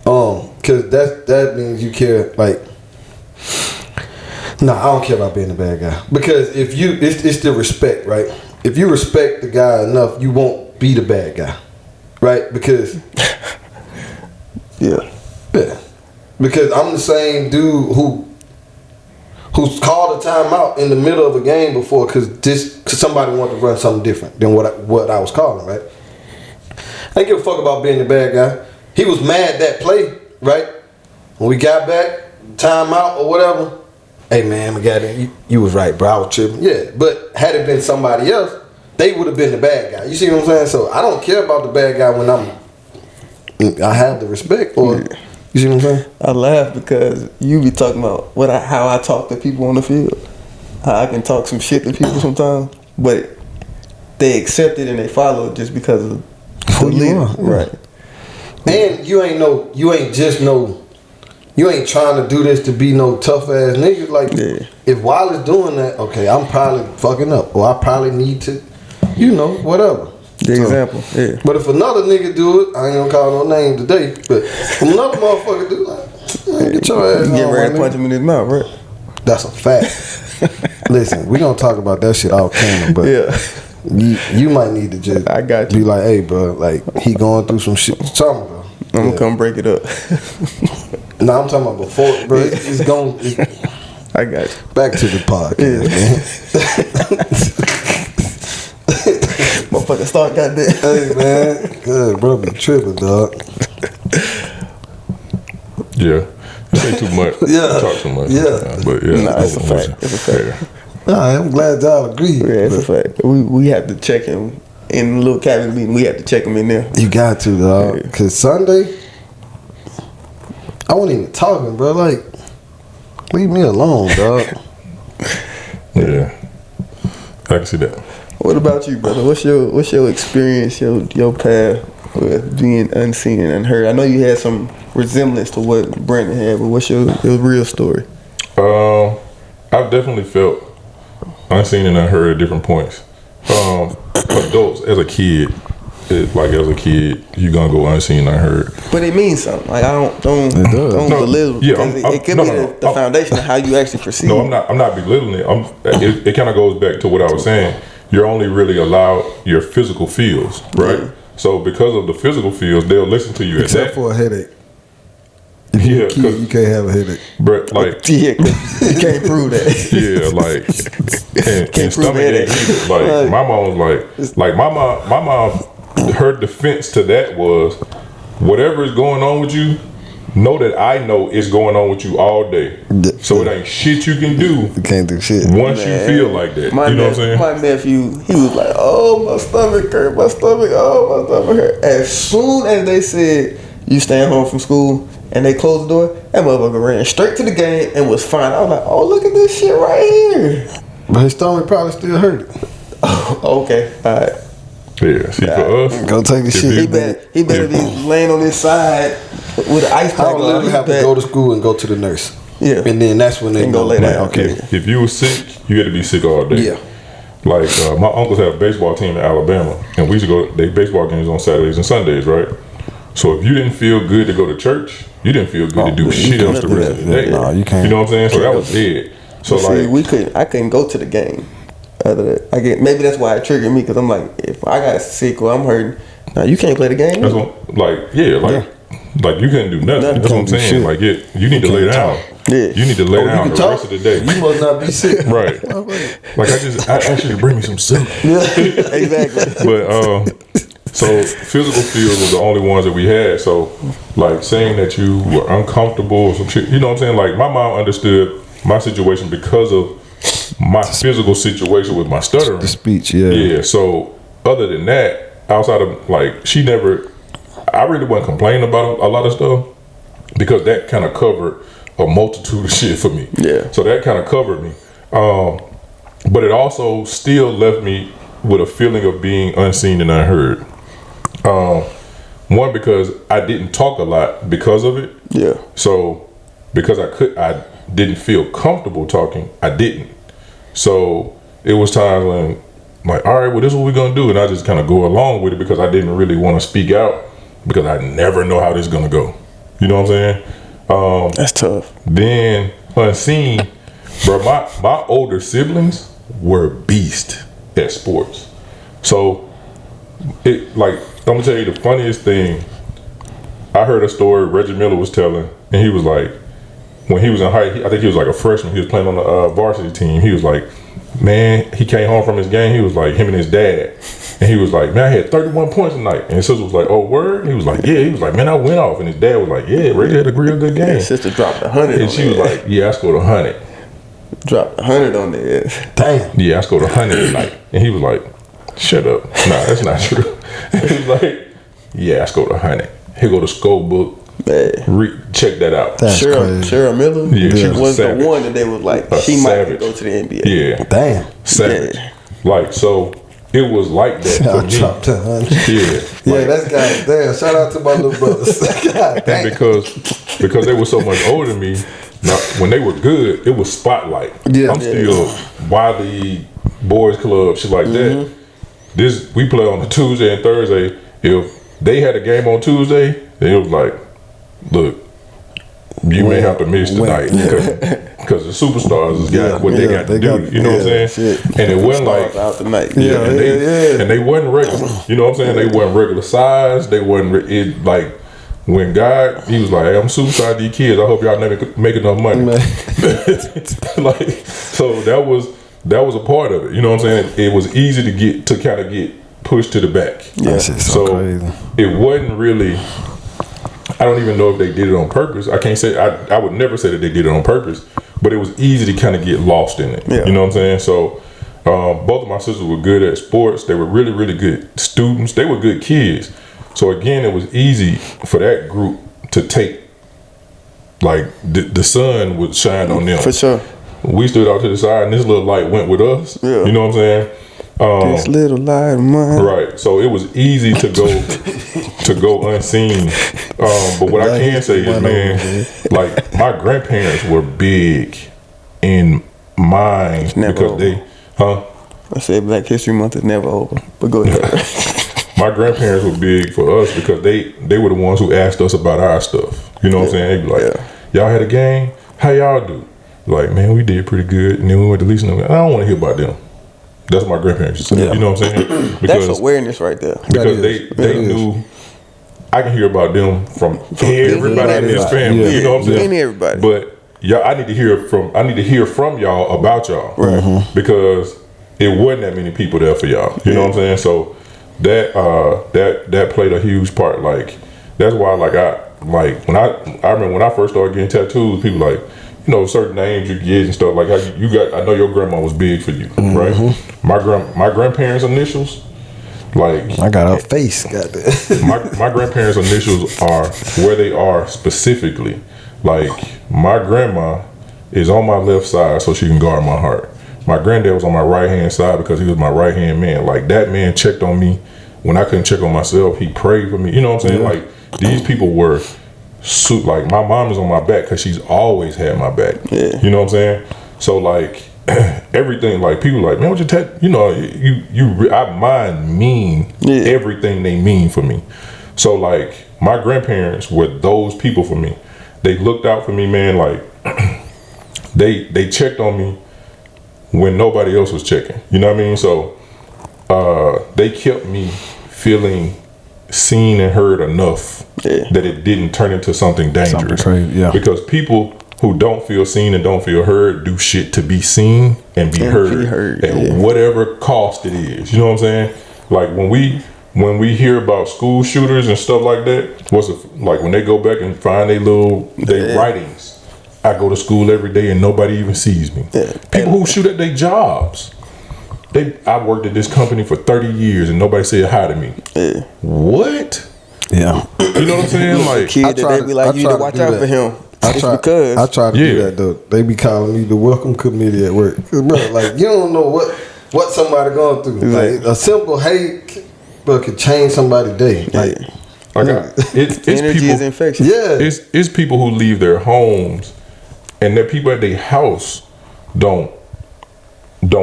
Cause that means you care. Like, no, I don't care about being the bad guy. Because if it's the respect, right? If you respect the guy enough, you won't be the bad guy, right? Because yeah. Because I'm the same dude who's called a timeout in the middle of a game before because somebody wanted to run something different than what I was calling, right? I didn't give a fuck about being the bad guy. He was mad that play, right? When we got back, timeout or whatever. Hey man, you was right, bro. I was tripping. Yeah, but had it been somebody else, they would have been the bad guy. You see what I'm saying? So I don't care about the bad guy when I have the respect or. You see what I'm saying? I laugh because you be talking about how I talk to people on the field. How I can talk some shit to people sometimes, but they accept it and they follow it just because of who you are. Right. And you ain't trying to do this to be no tough ass nigga. Like, if Wiley's doing that, okay, I'm probably fucking up, or I probably need to, whatever. The example, yeah. But if another nigga do it, I ain't gonna call no name today, but if another motherfucker do like, get your ass on, get ready to punch him in his mouth, right? That's a fact. Listen, we gonna talk about that shit off camera, but you might need to just be like, hey bro, like he going through some shit. Tell me, bro. I'm gonna come break it up. No, I'm talking about before, bro. It's going. I got you. Back to the podcast, man. Motherfucker start goddamn. Hey man, good bro, be tripping, dog. Yeah, you say too much. Yeah, talk too much. Yeah, but yeah, nah, it's a fact. It's a fact. Nah, I'm glad y'all agree. Yeah, it's a fact. We have to check him in the little cabinet meeting. We have to check him in there. You got to, dog. Cause Sunday, I wasn't even talking, bro. Like, leave me alone, dog. Yeah, I can see that. What about you, brother? What's your experience, your path with being unseen and unheard? I know you had some resemblance to what Brandon had, but what's your real story? I've definitely felt unseen and unheard at different points. Adults, as a kid, you gonna go unseen and unheard. But it means something. Like I don't belittle. Yeah, it could be the foundation of how you actually perceive. No, I'm not belittling it. It kind of goes back to what I was saying. you're only really allowed your physical feels, right? Yeah. So because of the physical feels, they'll listen to you Except at for a headache. yeah, You can't have a headache. but like Yeah, 'cause you can't prove that. yeah, like and prove stomach that. ache either. Like my mom was like my mom her defense to that was whatever is going on with you, know that I know it's going on with you all day. So it ain't shit you can do You can't do shit. once you feel like that. My You know what I'm saying? My nephew, he was like, "Oh, my stomach hurt. My stomach. Oh, my stomach hurt." As soon as they said you staying home from school and they closed the door, that motherfucker ran straight to the game and was fine. I was like, "Oh, look at this shit right here." But his stomach probably still hurt. Oh, okay, all right. Yeah, see for us, Go take the if shit. you- He better be laying on his side with an ice pack I on literally his have to back. go to school and go to the nurse. Yeah. And then that's when they And go lay like, down. okay. if you were sick, you had to be sick all day. Yeah. Like my uncles have a baseball team in Alabama, and we used to go. They baseball games on Saturdays and Sundays, right? So if you didn't feel good to go to church, you didn't feel good to do shit else the rest of the day. No, you can't. You know what I'm saying? So that was dead. So See, like, I couldn't go to the game. Maybe that's why it triggered me, because I'm like, if I got sick or I'm hurting, now you can't play the game. that's what, like like you couldn't do nothing. That's what I'm Can't do saying. shit. Like you need to lay down. Yeah. You need to lay down You the can rest talk. of the day. You must not be sick. Right. Like I asked you to bring me some soup. Exactly. But so physical feels were the only ones that we had. So like saying that you were uncomfortable or some shit, you know what I'm saying? Like my mom understood my situation because of my physical situation with my stuttering. The speech, yeah. Yeah. So other than that, outside of like I really wasn't complaining about a lot of stuff because that kind of covered a multitude of shit for me. Yeah. So that kind of covered me. But it also still left me with a feeling of being unseen and unheard. One, because I didn't talk a lot because of it. Yeah. So because I didn't feel comfortable talking, I didn't. So it was times when like, all right, well, this is what we're gonna do, and I just kind of go along with it because I didn't really want to speak out because I never know how this is gonna go. You know what I'm saying? That's tough. Then unseen, bro. My older siblings were beasts at sports. So it like I'm gonna tell you the funniest thing. I heard a story Reggie Miller was telling, and he was like, when he was in high, I think he was like a freshman. He was playing on the varsity team. He was like, man, he came home from his game. He was like, him and his dad, and he was like, man, I had 31 points tonight. And his sister was like, oh, word? He was like, yeah. He was like, man, I went off. And his dad was like, yeah, Reggie had a real good game. His sister dropped 100. And she was like, yeah, I scored 100. dropped 100 on there. Damn. Yeah, I scored 100 tonight. And he was like, shut up. Nah, that's not true. He was like, yeah, I scored 100. Here go the score book. Check that out. That's crazy. Cheryl Miller Yeah, she was was the savage. one that they was like, A she might savage. go to the NBA. Yeah. Damn. Savage. Yeah. Like, so it was like that for I me. dropped 100. Yeah. Yeah, that's goddamn. Shout out to my little brothers. God And damn. because they were so much older than me, now, when they were good, it was spotlight. Yeah. I'm still Wiley Boys Club, shit like that. We play on a Tuesday and Thursday. If they had a game on Tuesday, then it was like, look, you may have to miss tonight because the superstars has got what they got to do. You know what I'm saying? And it wasn't like out tonight. and they wasn't regular. You know what I'm saying? They wasn't regular size. They wasn't it like when God, he was like, hey, I'm super proud of these kids. I hope y'all never make enough money. Like, so that was a part of it. You know what I'm saying? It was easy to kind of get pushed to the back. That shit's so crazy. It wasn't really. I don't even know if they did it on purpose. I can't say. I would never say that they did it on purpose, but it was easy to kind of get lost in it. Yeah. You know what I'm saying? So both of my sisters were good at sports. They were really, really good students. They were good kids. So again, it was easy for that group to take, like the sun would shine on them. For sure. We stood out to the side, and this little light went with us. Yeah. You know what I'm saying? This little light of mine. Right. So it was easy to go unseen. But what I can say is, man, like my grandparents were big in mine because they, I said Black History Month is never over. But go ahead. my grandparents were big for us because they were the ones who asked us about our stuff. You know what I'm saying? They'd be like, y'all had a game? How y'all do? Like, man, we did pretty good. And then we went to Lisa and I don't want to hear about them. That's what my grandparents used to say. Yeah. You know what I'm saying? That's awareness right there. Because they knew. I can hear about them from everybody in his family. Yeah. You know what I'm saying? And everybody. But y'all, I need to hear from y'all about y'all, right? Because it wasn't that many people there for y'all. You know what I'm saying? So that played a huge part. Like that's why, when I remember when I first started getting tattoos, people like, you know, certain names you get and stuff like how you got. I know your grandma was big for you, right? My grandparents' initials. Like I got a face, got that. my grandparents' initials are where they are specifically. Like my grandma is on my left side so she can guard my heart. My granddad was on my right hand side because he was my right hand man. Like that man checked on me when I couldn't check on myself. He prayed for me. You know what I'm saying? Like these people were like my mom is on my back because she's always had my back. Yeah. You know what I'm saying? So like everything, like people like, man, what you you know, mine mean everything they mean for me. So like my grandparents were those people for me. They looked out for me, man. Like they checked on me when nobody else was checking. You know what I mean? So they kept me feeling seen and heard enough that it didn't turn into something dangerous. Because people who don't feel seen and don't feel heard do shit to be seen and be heard at whatever cost it is. You know what I'm saying? Like when we hear about school shooters and stuff like that, like when they go back and find their writings. I go to school every day and nobody even sees me. People who shoot at their jobs. I worked at this company for 30 years and nobody said hi to me. What? Yeah. You know what I'm saying? Like kid that they be like, you need to watch out for him. I try to do that though. They be calling me the welcome committee at work. Cause bro, like you don't know what somebody going through. Like a simple hate, bro, could change somebody's day. Like it's energy people, is infectious. Yeah, it's people who leave their homes, and that people at their house don't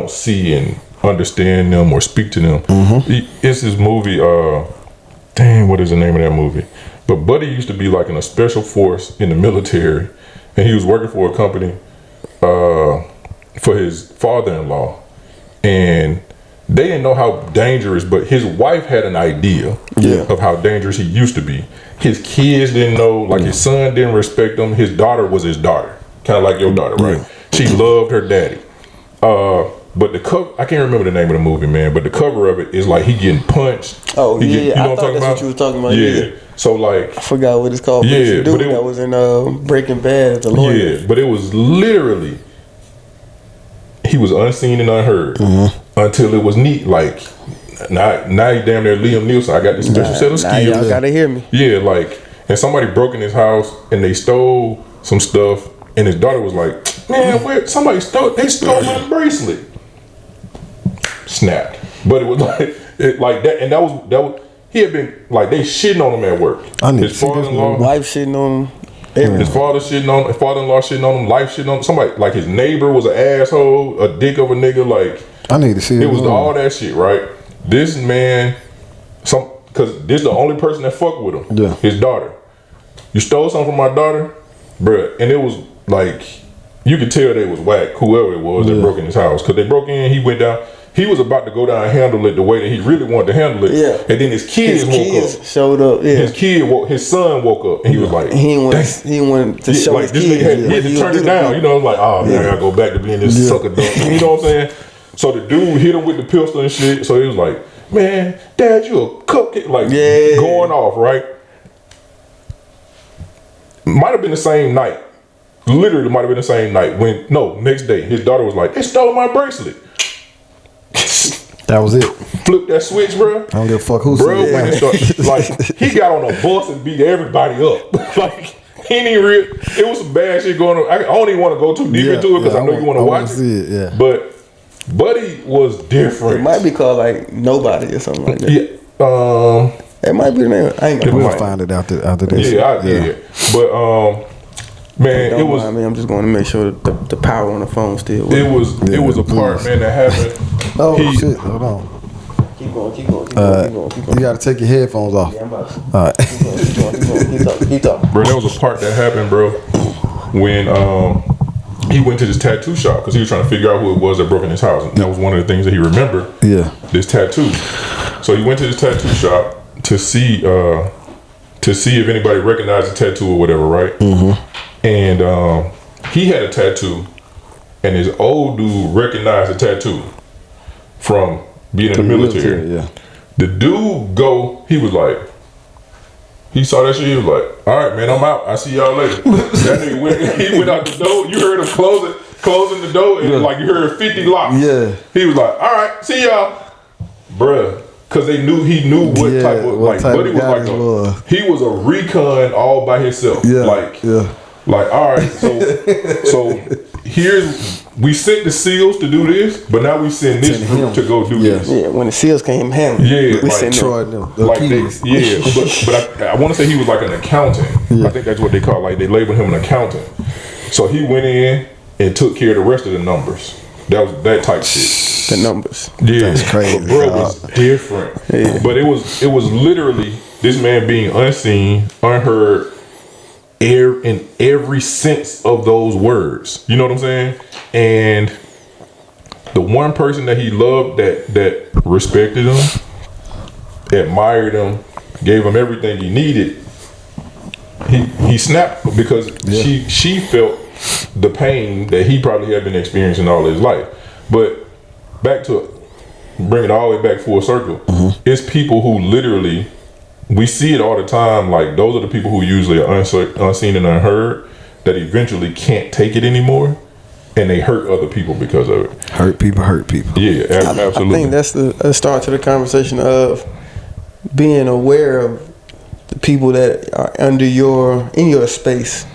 see and understand them or speak to them. It's this movie. Dang, what is the name of that movie? But Buddy used to be like in a special force in the military, and he was working for a company for his father-in-law, and they didn't know how dangerous, but his wife had an idea of how dangerous he used to be. His kids didn't know, like his son didn't respect him. His daughter was his daughter, kind of like your daughter, right? She loved her daddy. But the cover, I can't remember the name of the movie, man, but the cover of it is like he getting punched. Oh, you know I thought that's what you were talking about. Yeah. So like, I forgot what it's called. But it's a dude that was in Breaking Bad, the lawyer. Yeah, but it was literally, he was unseen and unheard until it was neat. Like, now he damn near Liam Neeson. I got this special set of skills. Y'all gotta hear me. Yeah, like, and somebody broke in his house and they stole some stuff, and his daughter was like, man, they stole my bracelet. Snapped. But it was like that, and that was he had been like they shitting on him at work. His father-in-law, wife shitting on him. His father shitting on him, father-in-law shitting on him, life shitting on him. Somebody like his neighbor was an asshole, a dick of a nigga. Like I need to see it was all that shit, right? This man, because this the only person that fucked with him. Yeah, his daughter. You stole something from my daughter, bruh, and it was like you could tell they was whack. Whoever it was that broke in his house, because they broke in, he went down. He was about to go down and handle it the way that he really wanted to handle it. Yeah. And then his kids woke up. Showed up. Yeah. His son woke up and he was like, he wanted to show like, his kids. He had to turn it down. You know, like, oh man, I gotta go back to being this sucker dog. You know what I'm saying? So the dude hit him with the pistol and shit. So he was like, man, Dad, you a cupcake. Like going off, right? Might have been the same night. Literally might have been the same night. Next day, his daughter was like, they stole my bracelet. That was it. Flip that switch, bro. I don't give a fuck who bro, when it started, like he got on a bus and beat everybody up. Like he ain't real. It was some bad shit going on. I don't even want to go too deep into it because I know you want to watch it. But Buddy was different. It might be called like Nobody or something like that. Yeah. It might be the name. I ain't gonna find it after this. Yeah. But man, don't it was. Mind me, I'm just going to make sure that the power on the phone still works. It was a part, man, that happened. Oh shit! Hold on. Keep going. You gotta take your headphones off. Yeah, I'm about to. All right. Keep talking. Bro, there was a part that happened, bro, when he went to this tattoo shop because he was trying to figure out who it was that broke in his house. And that was one of the things that he remembered. Yeah. This tattoo. So he went to this tattoo shop to see if anybody recognized the tattoo or whatever, right? Mm-hmm. And he had a tattoo, and his old dude recognized the tattoo from being in the military. Yeah. The dude he was like, he saw that shit, he was like, all right, man, I'm out. I see y'all later. That nigga he went out the door. You heard him closing the door, and like you heard 50 locks. Yeah. He was like, all right, see y'all. Bruh. Because he knew what type of, like, Buddy was like he was a recon all by himself. Yeah. Like, all right, so we sent the SEALs to do this, but now we send this group to go do this. Yeah, when the SEALs came handle, yeah, we like sent Troy, them. Like but I want to say he was like an accountant. I think that's what they call, like they labeled him an accountant. So he went in and took care of the rest of the numbers. That was that type shit. The numbers. Yeah, that's crazy. But bro, it was different. Yeah. But it was literally this man being unseen, unheard, in every sense of those words. You know what I'm saying? And the one person that he loved, that respected him, admired him, gave him everything he needed, he snapped because she felt the pain that he probably had been experiencing all his life. But back to bring it all the way back full circle, it's people who literally, we see it all the time, like those are the people who usually are unseen and unheard, that eventually can't take it anymore, and they hurt other people because of it. Hurt people. Yeah, absolutely. I think that's the start to the conversation of being aware of the people that are in your space,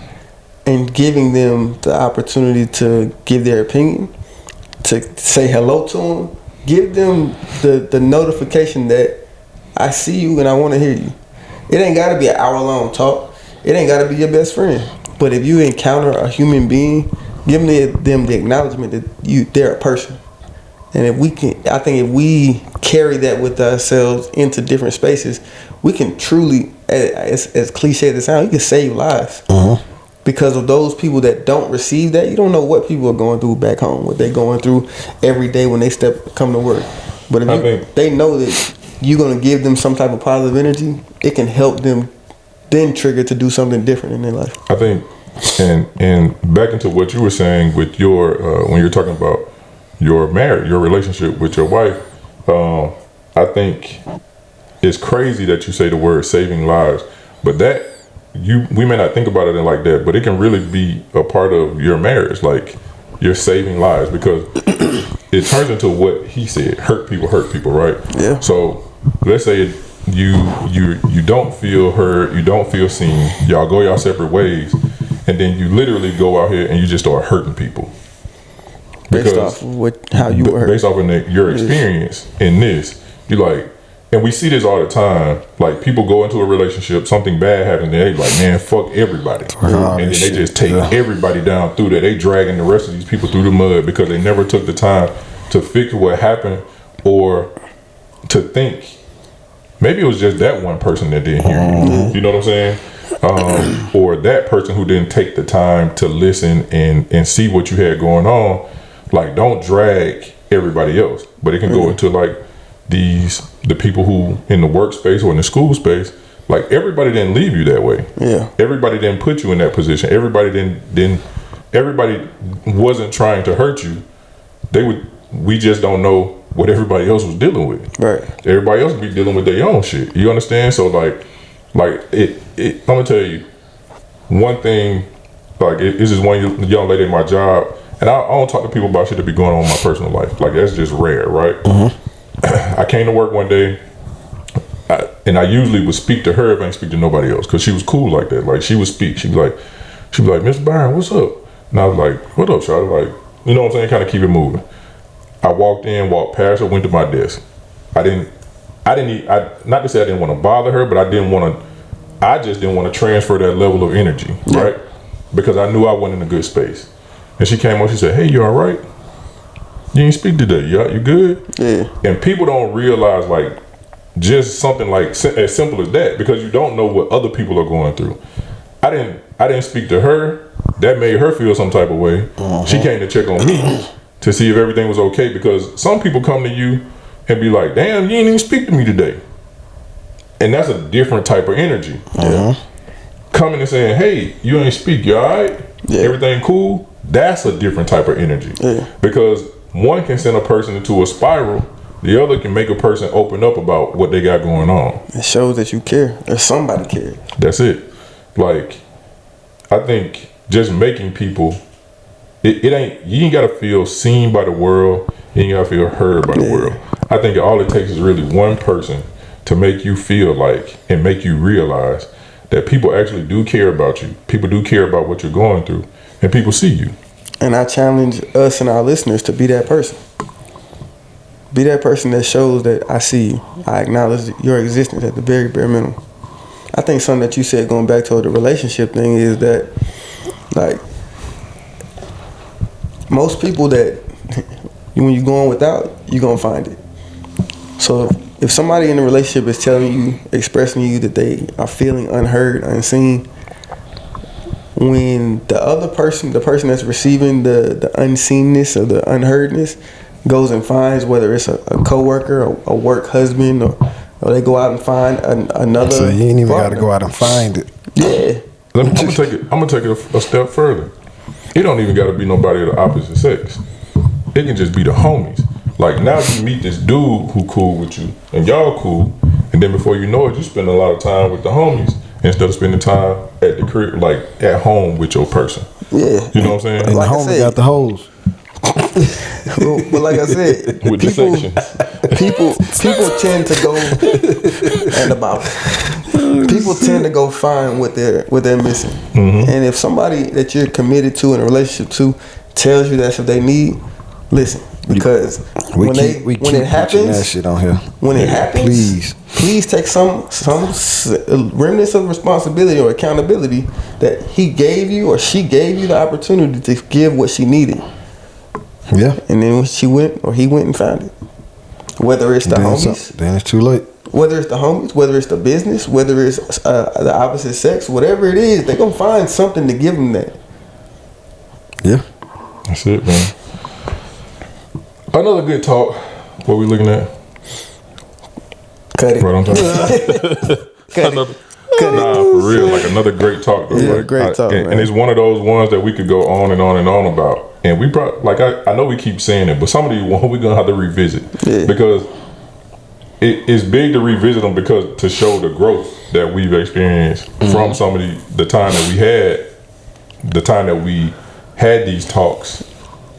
and giving them the opportunity to give their opinion, to say hello to them, give them the notification that I see you and I want to hear you. It ain't got to be an hour-long talk. It ain't got to be your best friend. But if you encounter a human being, give them the acknowledgement that they're a person. And I think if we carry that with ourselves into different spaces, we can truly, as cliche as it sounds, you can save lives. Because of those people that don't receive that, you don't know what people are going through back home, what they're going through every day when they come to work. But if they know that you're going to give them some type of positive energy, it can help them then trigger to do something different in their life. I think, and back into what you were saying with your, when you're talking about your marriage, your relationship with your wife, I think it's crazy that you say the word saving lives, but that, we may not think about it like that, but it can really be a part of your marriage. Like, you're saving lives, because it turns into what he said: hurt people, right? Yeah. So let's say you don't feel heard, you don't feel seen, y'all go y'all separate ways, and then you literally go out here and you just start hurting people based off how you were hurt, based off of your experience in this. You like. And we see this all the time. Like, people go into a relationship, something bad happens, and they like, man, fuck everybody. And then they just take everybody down through that. They dragging the rest of these people through the mud because they never took the time to fix what happened, or to think maybe it was just that one person that didn't hear you. You know what I'm saying? Or that person who didn't take the time to listen and see what you had going on. Like, don't drag everybody else. But it can go into like the people who in the workspace or in the school space, like, everybody didn't leave you that way. Yeah. Everybody didn't put you in that position. Everybody wasn't trying to hurt you. We just don't know what everybody else was dealing with. Right. Everybody else be dealing with their own shit. You understand? So like it I'm gonna tell you one thing, like, this is one young lady in my job, and I don't talk to people about shit that be going on in my personal life. Like, that's just rare, right? I came to work one day, and I usually would speak to her if I didn't speak to nobody else, because she was cool like that. Like, she would speak. She'd be like, Mr. Byron, what's up? And I was like, what up, Charlie? Like, you know what I'm saying? Kind of keep it moving. I walked past her, went to my desk. Not to say I didn't want to bother her, but I just didn't want to transfer that level of energy, right? Because I knew I wasn't in a good space. And she came up, she said, hey, you all right? You ain't speak today. You good? Yeah. And people don't realize, like, just something like as simple as that, because you don't know what other people are going through. I didn't speak to her, that made her feel some type of way. She came to check on me to see if everything was okay, because some people come to you and be like, damn, you didn't even speak to me today. And that's a different type of energy. Coming and saying, hey, you ain't speak, you alright? Everything cool? That's a different type of energy. Because one can send a person into a spiral, the other can make a person open up about what they got going on. It shows that you care, or somebody cares. That's it. Like, I think just making people, it ain't, you ain't gotta feel seen by the world, you ain't gotta feel heard by the world. I think all it takes is really one person to make you feel like, and make you realize that people actually do care about you. People do care about what you're going through, and people see you. And I challenge us and our listeners to be that person. Be that person that shows that I see you. I acknowledge your existence at the very bare minimum. I think something that you said going back to the relationship thing is that, like, most people that when you're going without, you're going to find it. So if somebody in a relationship is telling you, expressing to you that they are feeling unheard, unseen, when the other person, the person that's receiving the unseenness or the unheardness, goes and finds, whether it's a coworker, a work husband, or they go out and find another. So you ain't even got to go out and find it. Yeah. I'm gonna take it a step further. It don't even got to be nobody of the opposite sex. It can just be the homies. Like, now you meet this dude who cool with you, and y'all cool, and then before you know it, you spend a lot of time with the homies instead of spending time at the crib, like at home with your person. Yeah. You know what I'm saying? And Like the I homie said- got the hose. But like I said, With the sections. people tend to go and about. People tend to go find what they're missing. And if somebody that you're committed to in a relationship to tells you that's what they need, listen. Because when it happens, that shit on here. when it happens, please take some remnants of responsibility or accountability that he gave you or she gave you the opportunity to give what she needed. Yeah. And then she went or he went and found it. Whether it's the homies, then it's too late. whether it's the homies, whether it's the business, whether it's the opposite sex, whatever it is, they're gonna find something to give them that. Yeah. That's it, man. Another good talk. What we looking at? Cut it. Right on time. Nah, for real. Like, another great talk, though. Yeah, like, great talk, man. And it's one of those ones that we could go on and on and on about. And we probably, like, I know we keep saying it, but some of these ones we're gonna have to revisit. Yeah. Because it's big to revisit them, because to show the growth that we've experienced from some of the time that we had these talks.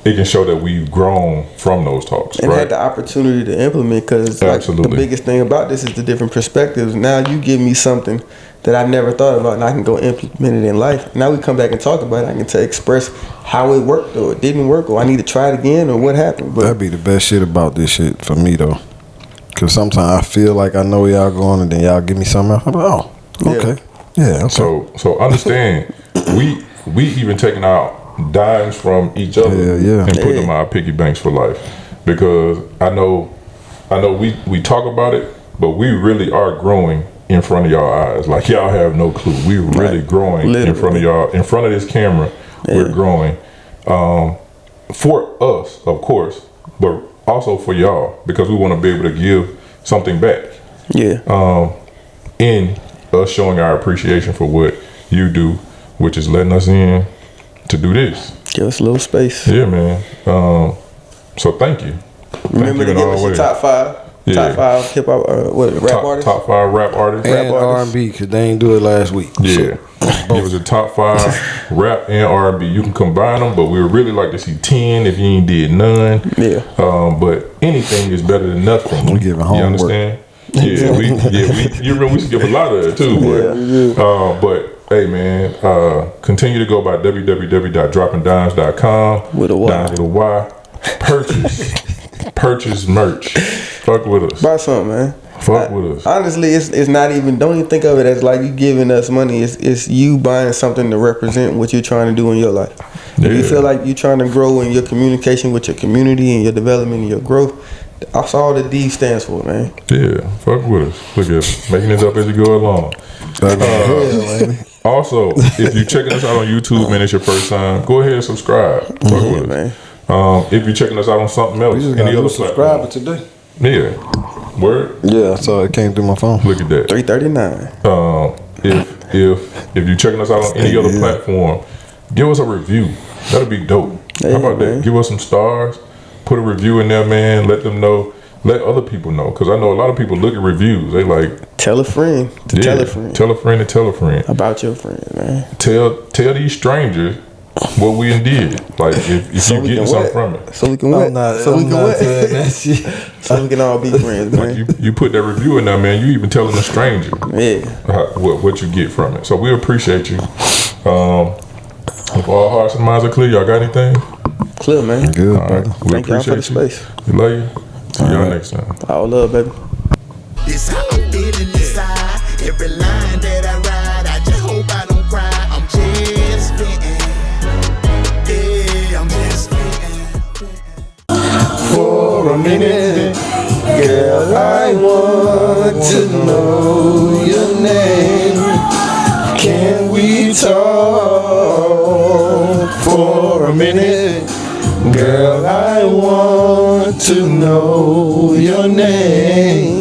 It can show that we've grown from those talks, And right? had the opportunity to implement, because the Absolutely. biggest thing about this is the different perspectives. Now you give me something that I never thought about, and I can go implement it in life. Now we come back and talk about it. I can express how it worked or it didn't work, or I need to try it again, or what happened. But That'd be the best shit about this shit for me, though. Because sometimes I feel like I know where y'all going, and then y'all give me something else. I'm like, oh, okay. Yeah, okay. So understand, we even taking out dimes from each other and putting them in our piggy banks for life, because I know we talk about it, but we really are growing in front of y'all eyes. Like, y'all have no clue. We're really growing in front of y'all, in front of this camera. We're growing for us, of course, but also for y'all, because we want to be able to give something back. In us showing our appreciation for what you do, which is letting us in to do this. give us a little space. Yeah, man. So thank you. Remember to give us your top five hip hop, rap artists. Top 5 rap artists. And R&B, because they ain't do it last week. Yeah. Give us a top 5 rap and R&B. You can combine them, but we would really like to see 10 if you ain't did none. Yeah. But anything is better than nothing. We giving homework. You understand? Yeah, we should give a lot of it too. But hey, man, continue to go by www.droppingdymes.com. With a Y. Dimes with a Y. Purchase merch. Fuck with us. Buy something, man. Fuck with us. Honestly, it's not even. Don't even think of it as like you giving us money. It's you buying something to represent what you're trying to do in your life. If you feel like you're trying to grow in your communication with your community and your development and your growth, that's all the D stands for, man. Yeah, fuck with us. Look at us, making this up as we go along. Also, if you're checking us out on YouTube, man, it's your first time, go ahead and subscribe. Fuck with us. man. If you're checking us out on something else, We just any got a other new subscriber platform. today. Yeah. Word? Yeah, so it came through my phone. Look at that. 339. If you're checking us out on any other platform, give us a review. That'd be dope. Yeah, How about man. that? Give us some stars. Put a review in there, man. Let them know. Let other people know. Because I know a lot of people look at reviews. They like, Tell a friend to tell a friend tell a friend to tell a friend. about your friend, man. Tell these strangers what we did. Like if So you we getting can something what? from it. So we can what? So we can what? So we can all be friends, Like man. you put that review in there, man. You even telling a stranger Yeah. what you get from it. So we appreciate you. If all hearts and minds are clear, y'all got anything? Clear, man. Good, All right. brother. We Thank y'all for the appreciate space. you. We love you. See y'all next time. All love, baby. This how I'm feeling inside. Every line that I ride, I just hope I don't cry. I'm just spitting. Yeah, I'm just spitting. For a minute, girl, I want to know your name. Can we talk for a minute? Girl, I want to know your name.